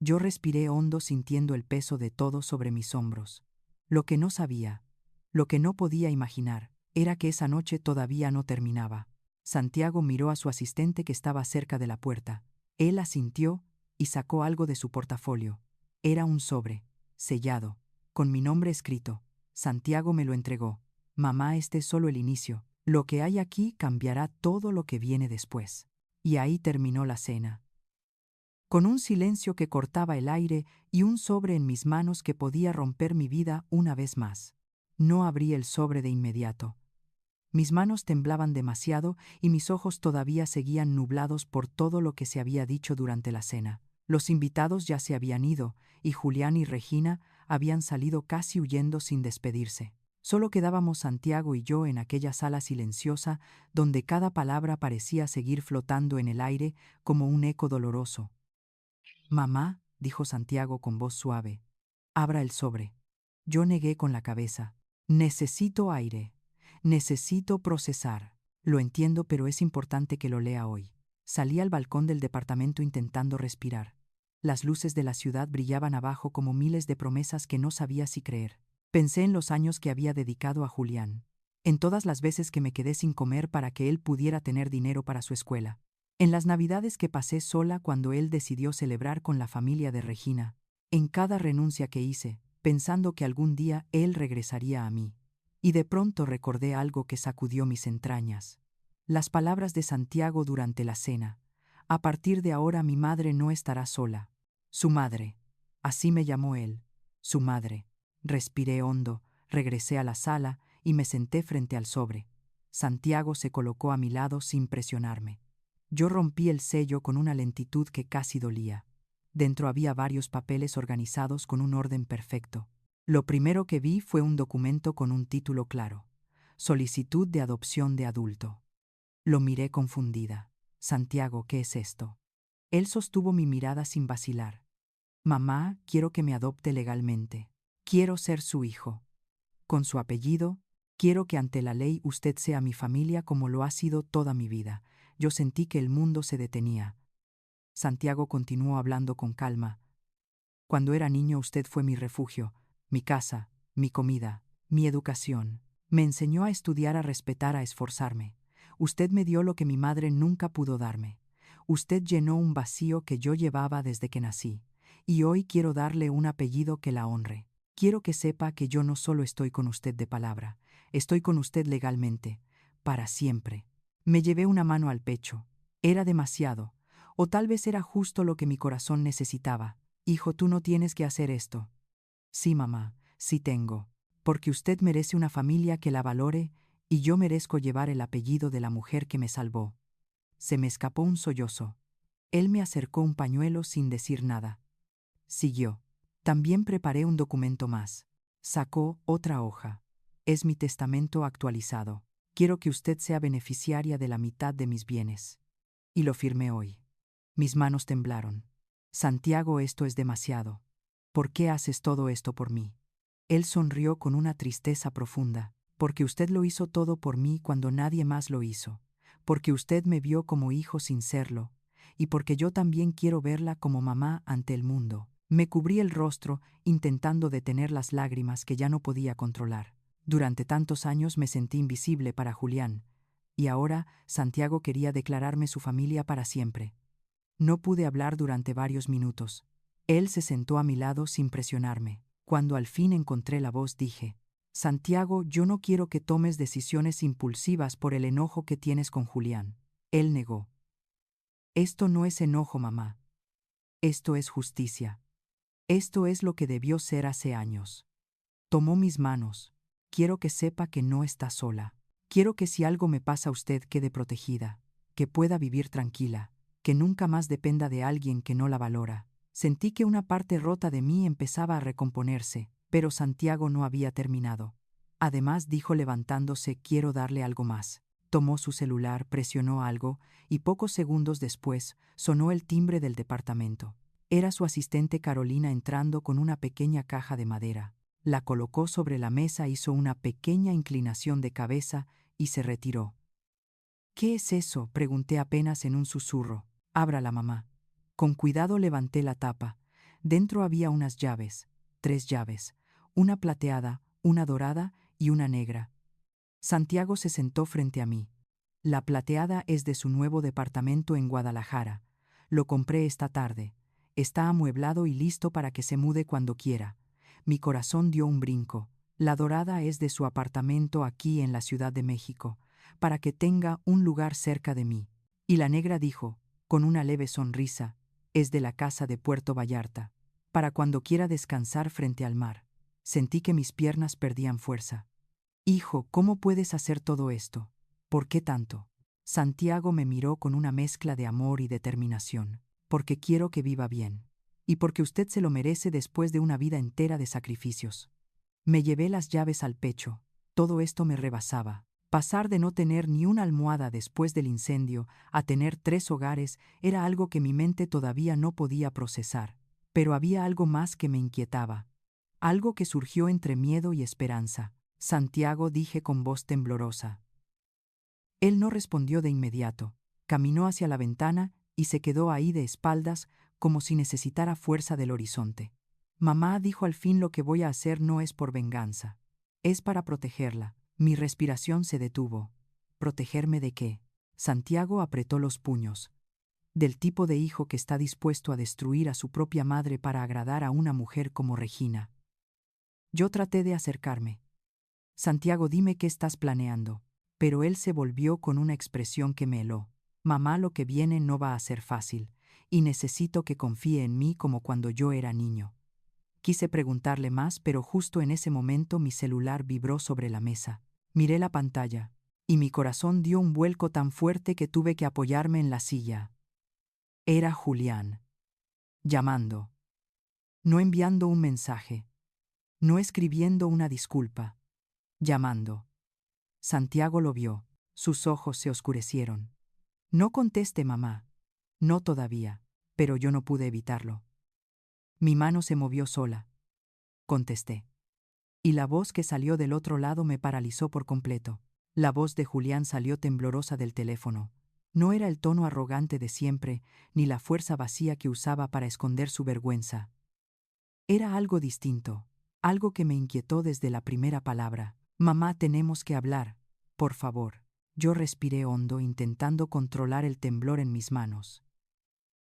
S1: Yo respiré hondo sintiendo el peso de todo sobre mis hombros. Lo que no sabía, lo que no podía imaginar, era que esa noche todavía no terminaba. Santiago miró a su asistente que estaba cerca de la puerta. Él asintió y sacó algo de su portafolio. Era un sobre, sellado, con mi nombre escrito. Santiago me lo entregó. Mamá, este es solo el inicio. Lo que hay aquí cambiará todo lo que viene después. Y ahí terminó la cena. Con un silencio que cortaba el aire y un sobre en mis manos que podía romper mi vida una vez más. No abrí el sobre de inmediato. Mis manos temblaban demasiado y mis ojos todavía seguían nublados por todo lo que se había dicho durante la cena. Los invitados ya se habían ido y Julián y Regina habían salido casi huyendo sin despedirse. Solo quedábamos Santiago y yo en aquella sala silenciosa donde cada palabra parecía seguir flotando en el aire como un eco doloroso. Mamá, dijo Santiago con voz suave, abra el sobre. Yo negué con la cabeza. Necesito aire. Necesito procesar. Lo entiendo, pero es importante que lo lea hoy. Salí al balcón del departamento intentando respirar. Las luces de la ciudad brillaban abajo como miles de promesas que no sabía si creer. Pensé en los años que había dedicado a Julián, en todas las veces que me quedé sin comer para que él pudiera tener dinero para su escuela, en las navidades que pasé sola cuando él decidió celebrar con la familia de Regina, en cada renuncia que hice, pensando que algún día él regresaría a mí. Y de pronto recordé algo que sacudió mis entrañas. Las palabras de Santiago durante la cena. A partir de ahora mi madre no estará sola. Su madre. Así me llamó él. Su madre. Respiré hondo, regresé a la sala y me senté frente al sobre. Santiago se colocó a mi lado sin presionarme. Yo rompí el sello con una lentitud que casi dolía. Dentro había varios papeles organizados con un orden perfecto. Lo primero que vi fue un documento con un título claro: Solicitud de adopción de adulto. Lo miré confundida. Santiago, ¿qué es esto? Él sostuvo mi mirada sin vacilar. Mamá, quiero que me adopte legalmente. Quiero ser su hijo. Con su apellido, quiero que ante la ley usted sea mi familia como lo ha sido toda mi vida. Yo sentí que el mundo se detenía. Santiago continuó hablando con calma. Cuando era niño usted fue mi refugio, mi casa, mi comida, mi educación. Me enseñó a estudiar, a respetar, a esforzarme. Usted me dio lo que mi madre nunca pudo darme. Usted llenó un vacío que yo llevaba desde que nací, y hoy quiero darle un apellido que la honre. quiero que sepa que yo no solo estoy con usted de palabra, estoy con usted legalmente, para siempre. Me llevé una mano al pecho. Era demasiado, o tal vez era justo lo que mi corazón necesitaba. Hijo, tú no tienes que hacer esto. Sí, mamá, sí tengo, porque usted merece una familia que la valore y yo merezco llevar el apellido de la mujer que me salvó. Se me escapó un sollozo. Él me acercó un pañuelo sin decir nada. Siguió. También preparé un documento más. Sacó otra hoja. Es mi testamento actualizado. Quiero que usted sea beneficiaria de la mitad de mis bienes. Y lo firmé hoy. Mis manos temblaron. Santiago, esto es demasiado. ¿Por qué haces todo esto por mí? Él sonrió con una tristeza profunda. Porque usted lo hizo todo por mí cuando nadie más lo hizo. Porque usted me vio como hijo sin serlo. Y porque yo también quiero verla como mamá ante el mundo. Me cubrí el rostro, intentando detener las lágrimas que ya no podía controlar. Durante tantos años me sentí invisible para Julián, y ahora Santiago quería declararme su familia para siempre. No pude hablar durante varios minutos. Él se sentó a mi lado sin presionarme. Cuando al fin encontré la voz dije: Santiago, yo no quiero que tomes decisiones impulsivas por el enojo que tienes con Julián. Él negó. Esto no es enojo, mamá. Esto es justicia. Esto es lo que debió ser hace años. Tomó mis manos. Quiero que sepa que no está sola. Quiero que si algo me pasa a usted quede protegida, que pueda vivir tranquila, que nunca más dependa de alguien que no la valora. Sentí que una parte rota de mí empezaba a recomponerse, pero Santiago no había terminado. Además dijo levantándose: quiero darle algo más. Tomó su celular, presionó algo, y pocos segundos después sonó el timbre del departamento. Era su asistente Carolina entrando con una pequeña caja de madera. La colocó sobre la mesa, hizo una pequeña inclinación de cabeza y se retiró. ¿Qué es eso?, pregunté apenas en un susurro. Ábrala, mamá. Con cuidado levanté la tapa. Dentro había unas llaves, 3 llaves, una plateada, una dorada y una negra. Santiago se sentó frente a mí. La plateada es de su nuevo departamento en Guadalajara. Lo compré esta tarde. Está amueblado y listo para que se mude cuando quiera. Mi corazón dio un brinco. La dorada es de su apartamento aquí en la Ciudad de México, para que tenga un lugar cerca de mí. Y la negra dijo, con una leve sonrisa, es de la casa de Puerto Vallarta, para cuando quiera descansar frente al mar. Sentí que mis piernas perdían fuerza. Hijo, ¿cómo puedes hacer todo esto? ¿Por qué tanto? Santiago me miró con una mezcla de amor y determinación. Porque quiero que viva bien. Y porque usted se lo merece después de una vida entera de sacrificios. Me llevé las llaves al pecho. Todo esto me rebasaba. Pasar de no tener ni una almohada después del incendio a tener 3 hogares era algo que mi mente todavía no podía procesar. Pero había algo más que me inquietaba. Algo que surgió entre miedo y esperanza. Santiago, dije con voz temblorosa. Él no respondió de inmediato. Caminó hacia la ventana y se quedó ahí de espaldas, como si necesitara fuerza del horizonte. Mamá, dijo al fin, lo que voy a hacer no es por venganza. Es para protegerla. Mi respiración se detuvo. ¿Protegerme de qué? Santiago apretó los puños. Del tipo de hijo que está dispuesto a destruir a su propia madre para agradar a una mujer como Regina. Yo traté de acercarme. Santiago, dime qué estás planeando. Pero él se volvió con una expresión que me heló. Mamá, lo que viene no va a ser fácil, y necesito que confíe en mí como cuando yo era niño. Quise preguntarle más, pero justo en ese momento mi celular vibró sobre la mesa. Miré la pantalla, y mi corazón dio un vuelco tan fuerte que tuve que apoyarme en la silla. Era Julián. Llamando. No enviando un mensaje. No escribiendo una disculpa. Llamando. Santiago lo vio. Sus ojos se oscurecieron. No conteste, mamá. No todavía, pero yo no pude evitarlo. Mi mano se movió sola. Contesté. Y la voz que salió del otro lado me paralizó por completo. La voz de Julián salió temblorosa del teléfono. No era el tono arrogante de siempre, ni la fuerza vacía que usaba para esconder su vergüenza. Era algo distinto, algo que me inquietó desde la primera palabra. Mamá, tenemos que hablar, por favor. Yo respiré hondo, intentando controlar el temblor en mis manos.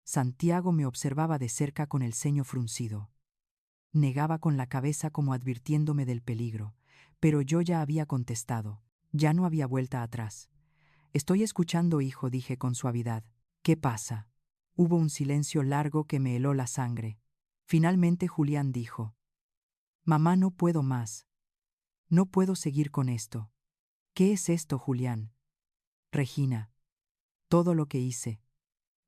S1: Santiago me observaba de cerca con el ceño fruncido. negaba con la cabeza como advirtiéndome del peligro, pero yo ya había contestado. Ya no había vuelta atrás. Estoy escuchando, hijo, dije con suavidad. ¿Qué pasa? Hubo un silencio largo que me heló la sangre. Finalmente Julián dijo: Mamá, no puedo más. No puedo seguir con esto. ¿Qué es esto, Julián? Regina. Todo lo que hice.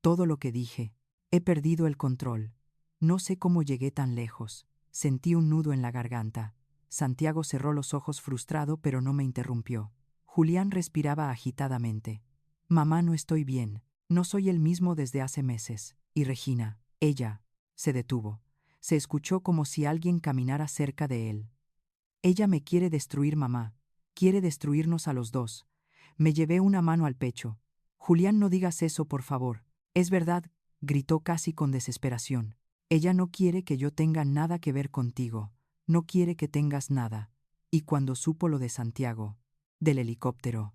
S1: Todo lo que dije. He perdido el control. No sé cómo llegué tan lejos. Sentí un nudo en la garganta. Santiago cerró los ojos frustrado, pero no me interrumpió. Julián respiraba agitadamente. Mamá, no estoy bien. No soy el mismo desde hace meses. Y Regina, ella, se detuvo. Se escuchó como si alguien caminara cerca de él. Ella me quiere destruir, mamá. Quiere destruirnos a los dos. Me llevé una mano al pecho. Julián, no digas eso, por favor. Es verdad, gritó casi con desesperación. Ella no quiere que yo tenga nada que ver contigo. No quiere que tengas nada. Y cuando supo lo de Santiago, del helicóptero,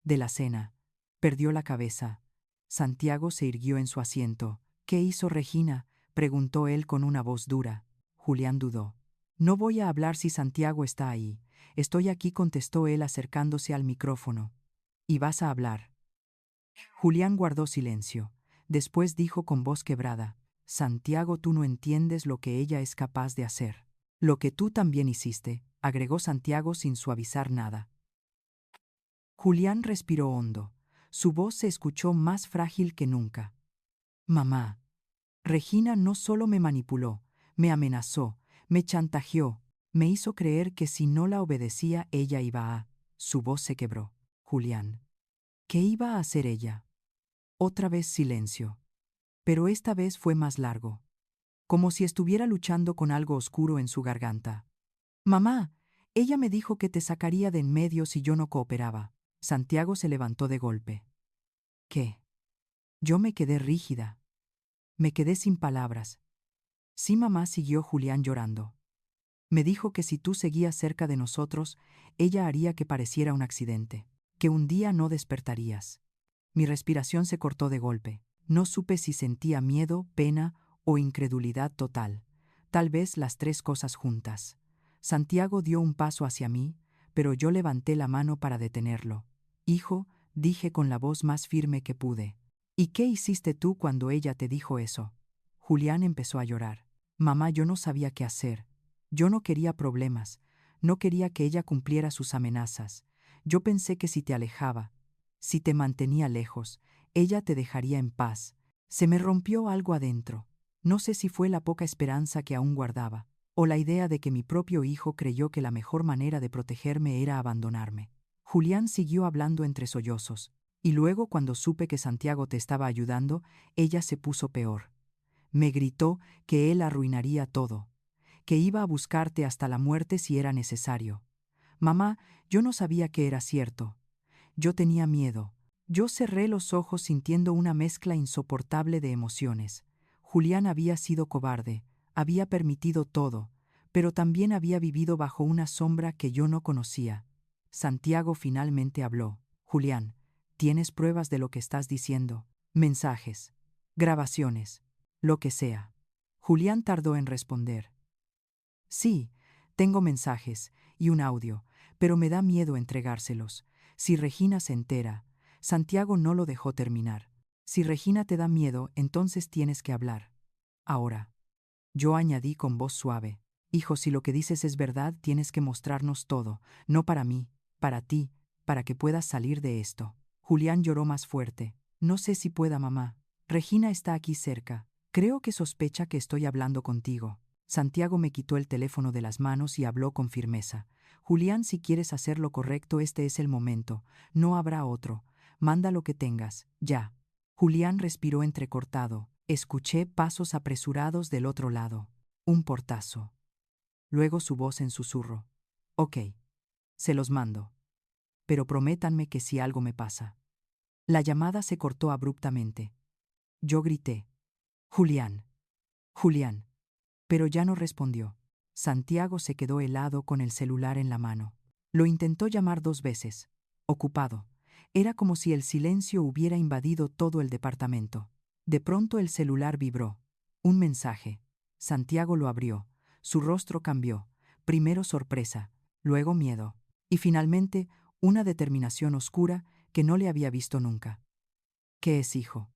S1: de la cena, perdió la cabeza. Santiago se irguió en su asiento. ¿Qué hizo Regina?, preguntó él con una voz dura. Julián dudó. No voy a hablar si Santiago está ahí. Estoy aquí, contestó él acercándose al micrófono. ¿Y vas a hablar? Julián guardó silencio. Después dijo con voz quebrada: Santiago, tú no entiendes lo que ella es capaz de hacer. Lo que tú también hiciste, agregó Santiago sin suavizar nada. Julián respiró hondo. Su voz se escuchó más frágil que nunca. Mamá. Regina no solo me manipuló, me amenazó, me chantajeó, me hizo creer que si no la obedecía ella iba a... Su voz se quebró. Julián. ¿Qué iba a hacer ella? Otra vez silencio. Pero esta vez fue más largo. Como si estuviera luchando con algo oscuro en su garganta. Mamá, ella me dijo que te sacaría de en medio si yo no cooperaba. Santiago se levantó de golpe. ¿Qué? Yo me quedé rígida. Me quedé sin palabras. Sí, mamá, siguió Julián llorando. Me dijo que si tú seguías cerca de nosotros, ella haría que pareciera un accidente, que un día no despertarías. Mi respiración se cortó de golpe. No supe si sentía miedo, pena o incredulidad total. Tal vez las tres cosas juntas. Santiago dio un paso hacia mí, pero yo levanté la mano para detenerlo. Hijo, dije con la voz más firme que pude. ¿Y qué hiciste tú cuando ella te dijo eso? Julián empezó a llorar. Mamá, yo no sabía qué hacer. Yo no quería problemas. No quería que ella cumpliera sus amenazas. Yo pensé que si te alejaba, si te mantenía lejos, ella te dejaría en paz. Se me rompió algo adentro. No sé si fue la poca esperanza que aún guardaba, o la idea de que mi propio hijo creyó que la mejor manera de protegerme era abandonarme. Julián siguió hablando entre sollozos, y luego, cuando supe que Santiago te estaba ayudando, ella se puso peor. Me gritó que él arruinaría todo, que iba a buscarte hasta la muerte si era necesario. Mamá, yo no sabía que era cierto. Yo tenía miedo. Yo cerré los ojos sintiendo una mezcla insoportable de emociones. Julián había sido cobarde, había permitido todo, pero también había vivido bajo una sombra que yo no conocía. Santiago finalmente habló. Julián, ¿tienes pruebas de lo que estás diciendo? Mensajes, grabaciones, lo que sea. Julián tardó en responder. Sí, tengo mensajes y un audio, pero me da miedo entregárselos. Si Regina se entera, Santiago no lo dejó terminar. Si Regina te da miedo, entonces tienes que hablar. Ahora. Yo añadí con voz suave. Hijo, si lo que dices es verdad, tienes que mostrarnos todo, no para mí, para ti, para que puedas salir de esto. Julián lloró más fuerte. No sé si pueda, mamá. Regina está aquí cerca. Creo que sospecha que estoy hablando contigo. Santiago me quitó el teléfono de las manos y habló con firmeza. Julián, si quieres hacer lo correcto, este es el momento. No habrá otro. Manda lo que tengas, ya. Julián respiró entrecortado. Escuché pasos apresurados del otro lado. Un portazo. Luego su voz en susurro. Ok. Se los mando. Pero prométanme que si algo me pasa. La llamada se cortó abruptamente. Yo grité. Julián. Julián. Pero ya no respondió. Santiago se quedó helado con el celular en la mano. Lo intentó llamar 2 veces. Ocupado. Era como si el silencio hubiera invadido todo el departamento. De pronto el celular vibró. Un mensaje. Santiago lo abrió. Su rostro cambió, primero sorpresa, luego miedo, y finalmente una determinación oscura que no le había visto nunca. ¿Qué es, hijo?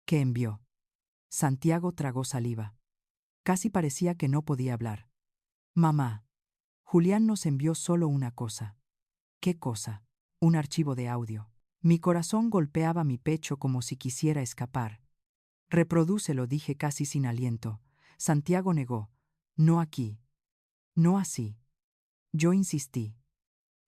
S1: ¿Qué envió? Santiago tragó saliva. Casi parecía que no podía hablar. Mamá, Julián nos envió solo una cosa. ¿Qué cosa? Un archivo de audio. Mi corazón golpeaba mi pecho como si quisiera escapar. Reprodúcelo, dije casi sin aliento. Santiago negó. No aquí. No así. Yo insistí.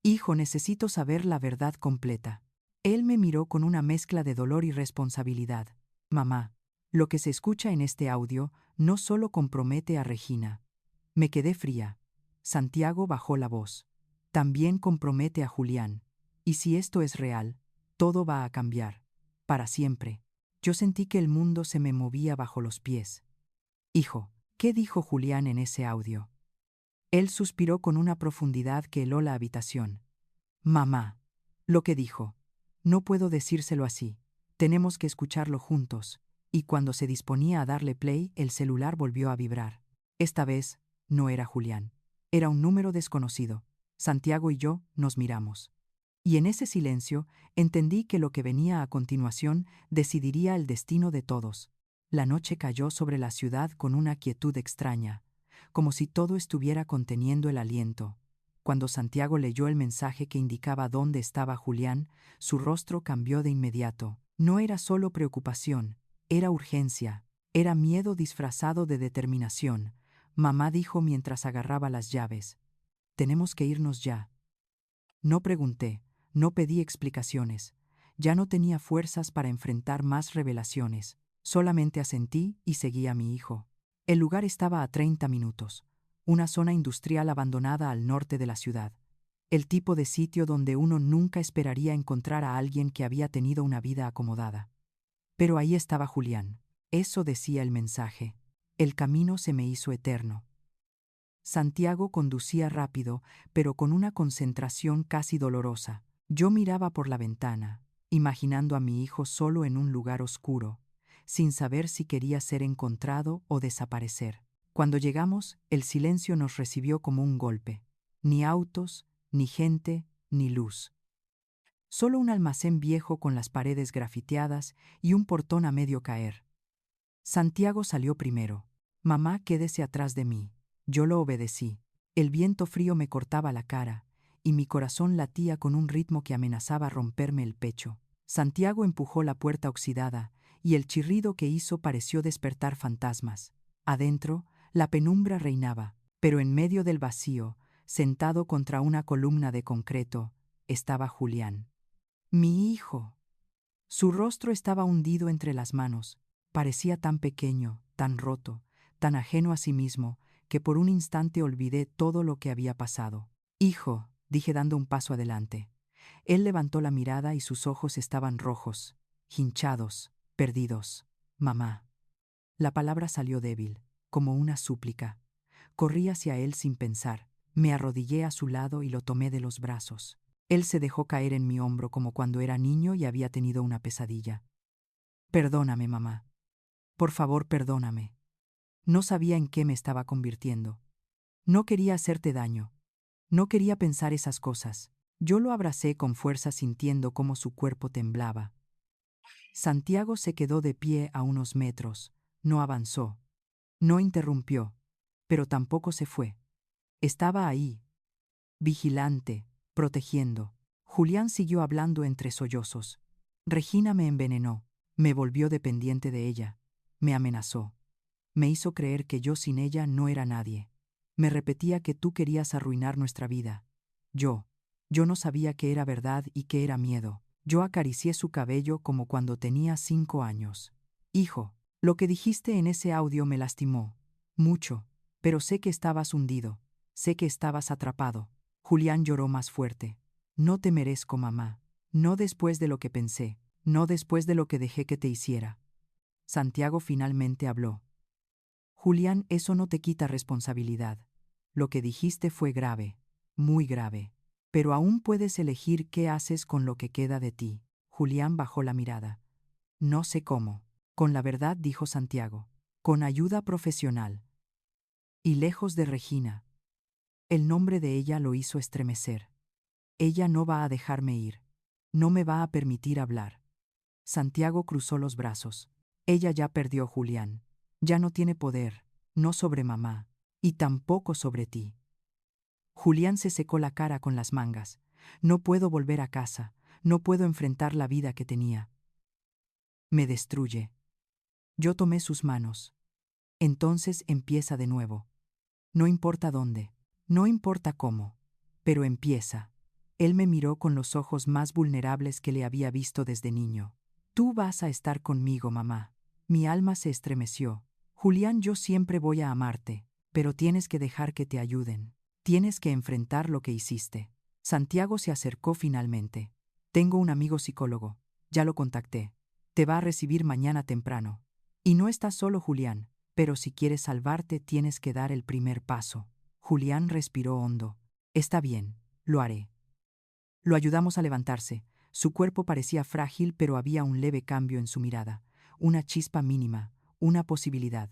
S1: Hijo, necesito saber la verdad completa. Él me miró con una mezcla de dolor y responsabilidad. Mamá, lo que se escucha en este audio no solo compromete a Regina. Me quedé fría. Santiago bajó la voz. También compromete a Julián. Y si esto es real, todo va a cambiar. Para siempre. Yo sentí que el mundo se me movía bajo los pies. Hijo, ¿qué dijo Julián en ese audio? Él suspiró con una profundidad que heló la habitación. Mamá, lo que dijo. No puedo decírselo así. Tenemos que escucharlo juntos. Y cuando se disponía a darle play, el celular volvió a vibrar. Esta vez, no era Julián. Era un número desconocido. Santiago y yo nos miramos. Y en ese silencio entendí que lo que venía a continuación decidiría el destino de todos. La noche cayó sobre la ciudad con una quietud extraña, como si todo estuviera conteniendo el aliento. Cuando Santiago leyó el mensaje que indicaba dónde estaba Julián, su rostro cambió de inmediato. No era solo preocupación, era urgencia, era miedo disfrazado de determinación. Mamá dijo mientras agarraba las llaves. Tenemos que irnos ya. No pregunté, no pedí explicaciones. Ya no tenía fuerzas para enfrentar más revelaciones. Solamente asentí y seguí a mi hijo. El lugar estaba a 30 minutos. Una zona industrial abandonada al norte de la ciudad. El tipo de sitio donde uno nunca esperaría encontrar a alguien que había tenido una vida acomodada. Pero ahí estaba Julián. Eso decía el mensaje. El camino se me hizo eterno. Santiago conducía rápido, pero con una concentración casi dolorosa. Yo miraba por la ventana, imaginando a mi hijo solo en un lugar oscuro, sin saber si quería ser encontrado o desaparecer. Cuando llegamos, el silencio nos recibió como un golpe. Ni autos, ni gente, ni luz. Solo un almacén viejo con las paredes grafiteadas y un portón a medio caer. Santiago salió primero. Mamá, quédese atrás de mí. Yo lo obedecí. El viento frío me cortaba la cara, y mi corazón latía con un ritmo que amenazaba romperme el pecho. Santiago empujó la puerta oxidada, y el chirrido que hizo pareció despertar fantasmas. Adentro, la penumbra reinaba, pero en medio del vacío, sentado contra una columna de concreto, estaba Julián. Mi hijo. Su rostro estaba hundido entre las manos. Parecía tan pequeño, tan roto, tan ajeno a sí mismo, que por un instante olvidé todo lo que había pasado. Hijo, dije dando un paso adelante. Él levantó la mirada y sus ojos estaban rojos, hinchados, perdidos. Mamá. La palabra salió débil, como una súplica. Corrí hacia él sin pensar. Me arrodillé a su lado y lo tomé de los brazos. Él se dejó caer en mi hombro como cuando era niño y había tenido una pesadilla. Perdóname, mamá. Por favor, perdóname. No sabía en qué me estaba convirtiendo. No quería hacerte daño. No quería pensar esas cosas. Yo lo abracé con fuerza sintiendo cómo su cuerpo temblaba. Santiago se quedó de pie a unos metros. No avanzó. No interrumpió. Pero tampoco se fue. Estaba ahí, vigilante, protegiendo. Julián siguió hablando entre sollozos. Regina me envenenó. Me volvió dependiente de ella. Me amenazó. Me hizo creer que yo sin ella no era nadie. Me repetía que tú querías arruinar nuestra vida. Yo no sabía qué era verdad y qué era miedo. Yo acaricié su cabello como cuando tenía 5 años. Hijo, lo que dijiste en ese audio me lastimó. Mucho. Pero sé que estabas hundido. Sé que estabas atrapado. Julián lloró más fuerte. No te merezco, mamá. No después de lo que pensé. No después de lo que dejé que te hiciera. Santiago finalmente habló. Julián, eso no te quita responsabilidad. Lo que dijiste fue grave, muy grave. Pero aún puedes elegir qué haces con lo que queda de ti. Julián bajó la mirada. No sé cómo. Con la verdad, dijo Santiago. Con ayuda profesional. Y lejos de Regina. El nombre de ella lo hizo estremecer. Ella no va a dejarme ir. No me va a permitir hablar. Santiago cruzó los brazos. Ella ya perdió, Julián. Ya no tiene poder, no sobre mamá, y tampoco sobre ti. Julián se secó la cara con las mangas. No puedo volver a casa, no puedo enfrentar la vida que tenía. Me destruye. Yo tomé sus manos. Entonces empieza de nuevo. No importa dónde, no importa cómo, pero empieza. Él me miró con los ojos más vulnerables que le había visto desde niño. Tú vas a estar conmigo, mamá. Mi alma se estremeció. Julián, yo siempre voy a amarte, pero tienes que dejar que te ayuden. Tienes que enfrentar lo que hiciste. Santiago se acercó finalmente. Tengo un amigo psicólogo. Ya lo contacté. Te va a recibir mañana temprano. Y no estás solo, Julián, pero si quieres salvarte tienes que dar el primer paso. Julián respiró hondo. Está bien, lo haré. Lo ayudamos a levantarse. Su cuerpo parecía frágil, pero había un leve cambio en su mirada, una chispa mínima, una posibilidad.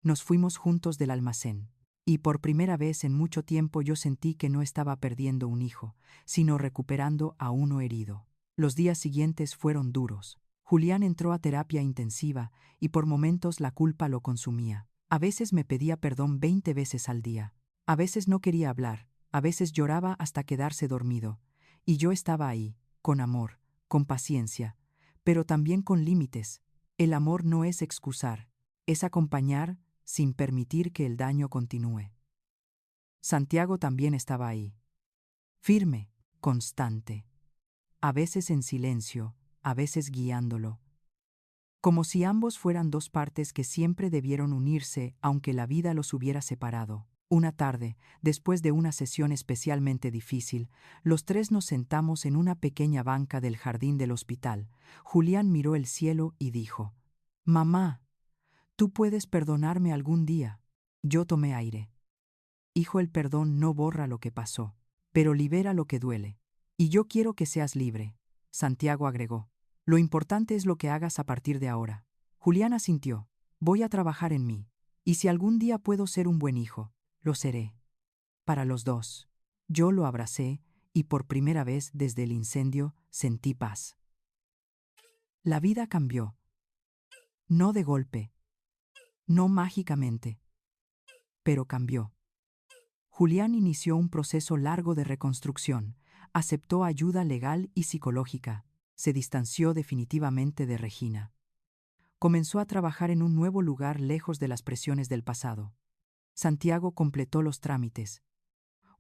S1: Nos fuimos juntos del almacén, y por primera vez en mucho tiempo yo sentí que no estaba perdiendo un hijo, sino recuperando a uno herido. Los días siguientes fueron duros. Julián entró a terapia intensiva y por momentos la culpa lo consumía. A veces me pedía perdón 20 veces al día. A veces no quería hablar, a veces lloraba hasta quedarse dormido. Y yo estaba ahí, con amor, con paciencia, pero también con límites. El amor no es excusar, es acompañar sin permitir que el daño continúe. Santiago también estaba ahí. Firme, constante. A veces en silencio, a veces guiándolo. Como si ambos fueran dos partes que siempre debieron unirse aunque la vida los hubiera separado. Una tarde, después de una sesión especialmente difícil, los tres nos sentamos en una pequeña banca del jardín del hospital. Julián miró el cielo y dijo: «Mamá, tú puedes perdonarme algún día». Yo tomé aire. Hijo, el perdón no borra lo que pasó, pero libera lo que duele. Y yo quiero que seas libre. Santiago agregó: «Lo importante es lo que hagas a partir de ahora». Julián asintió: «Voy a trabajar en mí. Y si algún día puedo ser un buen hijo, lo seré». Para los dos. Yo lo abracé y por primera vez desde el incendio sentí paz. La vida cambió. No de golpe, no mágicamente, pero cambió. Julián inició un proceso largo de reconstrucción, aceptó ayuda legal y psicológica, se distanció definitivamente de Regina. Comenzó a trabajar en un nuevo lugar lejos de las presiones del pasado. Santiago completó los trámites.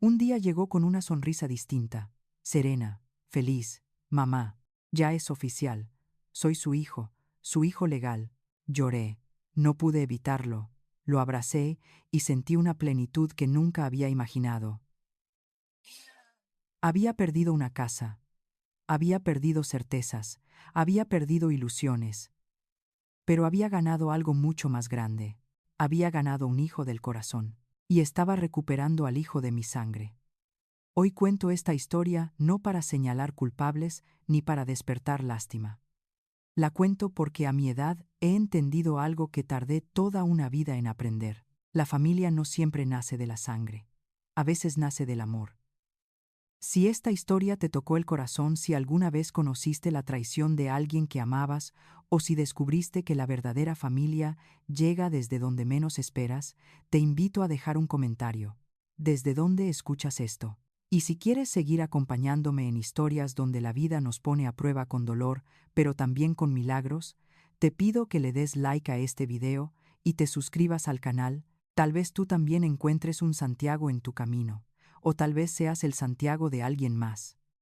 S1: Un día llegó con una sonrisa distinta, serena, feliz. «Mamá, ya es oficial. Soy su hijo legal». Lloré, no pude evitarlo. Lo abracé y sentí una plenitud que nunca había imaginado. Había perdido una casa, había perdido certezas, había perdido ilusiones, pero había ganado algo mucho más grande. Había ganado un hijo del corazón, y estaba recuperando al hijo de mi sangre. Hoy cuento esta historia no para señalar culpables ni para despertar lástima. La cuento porque a mi edad he entendido algo que tardé toda una vida en aprender. La familia no siempre nace de la sangre. A veces nace del amor. Si esta historia te tocó el corazón, si alguna vez conociste la traición de alguien que amabas, o si descubriste que la verdadera familia llega desde donde menos esperas, te invito a dejar un comentario. ¿Desde dónde escuchas esto? Y si quieres seguir acompañándome en historias donde la vida nos pone a prueba con dolor, pero también con milagros, te pido que le des like a este video y te suscribas al canal. Tal vez tú también encuentres un Santiago en tu camino, o tal vez seas el Santiago de alguien más.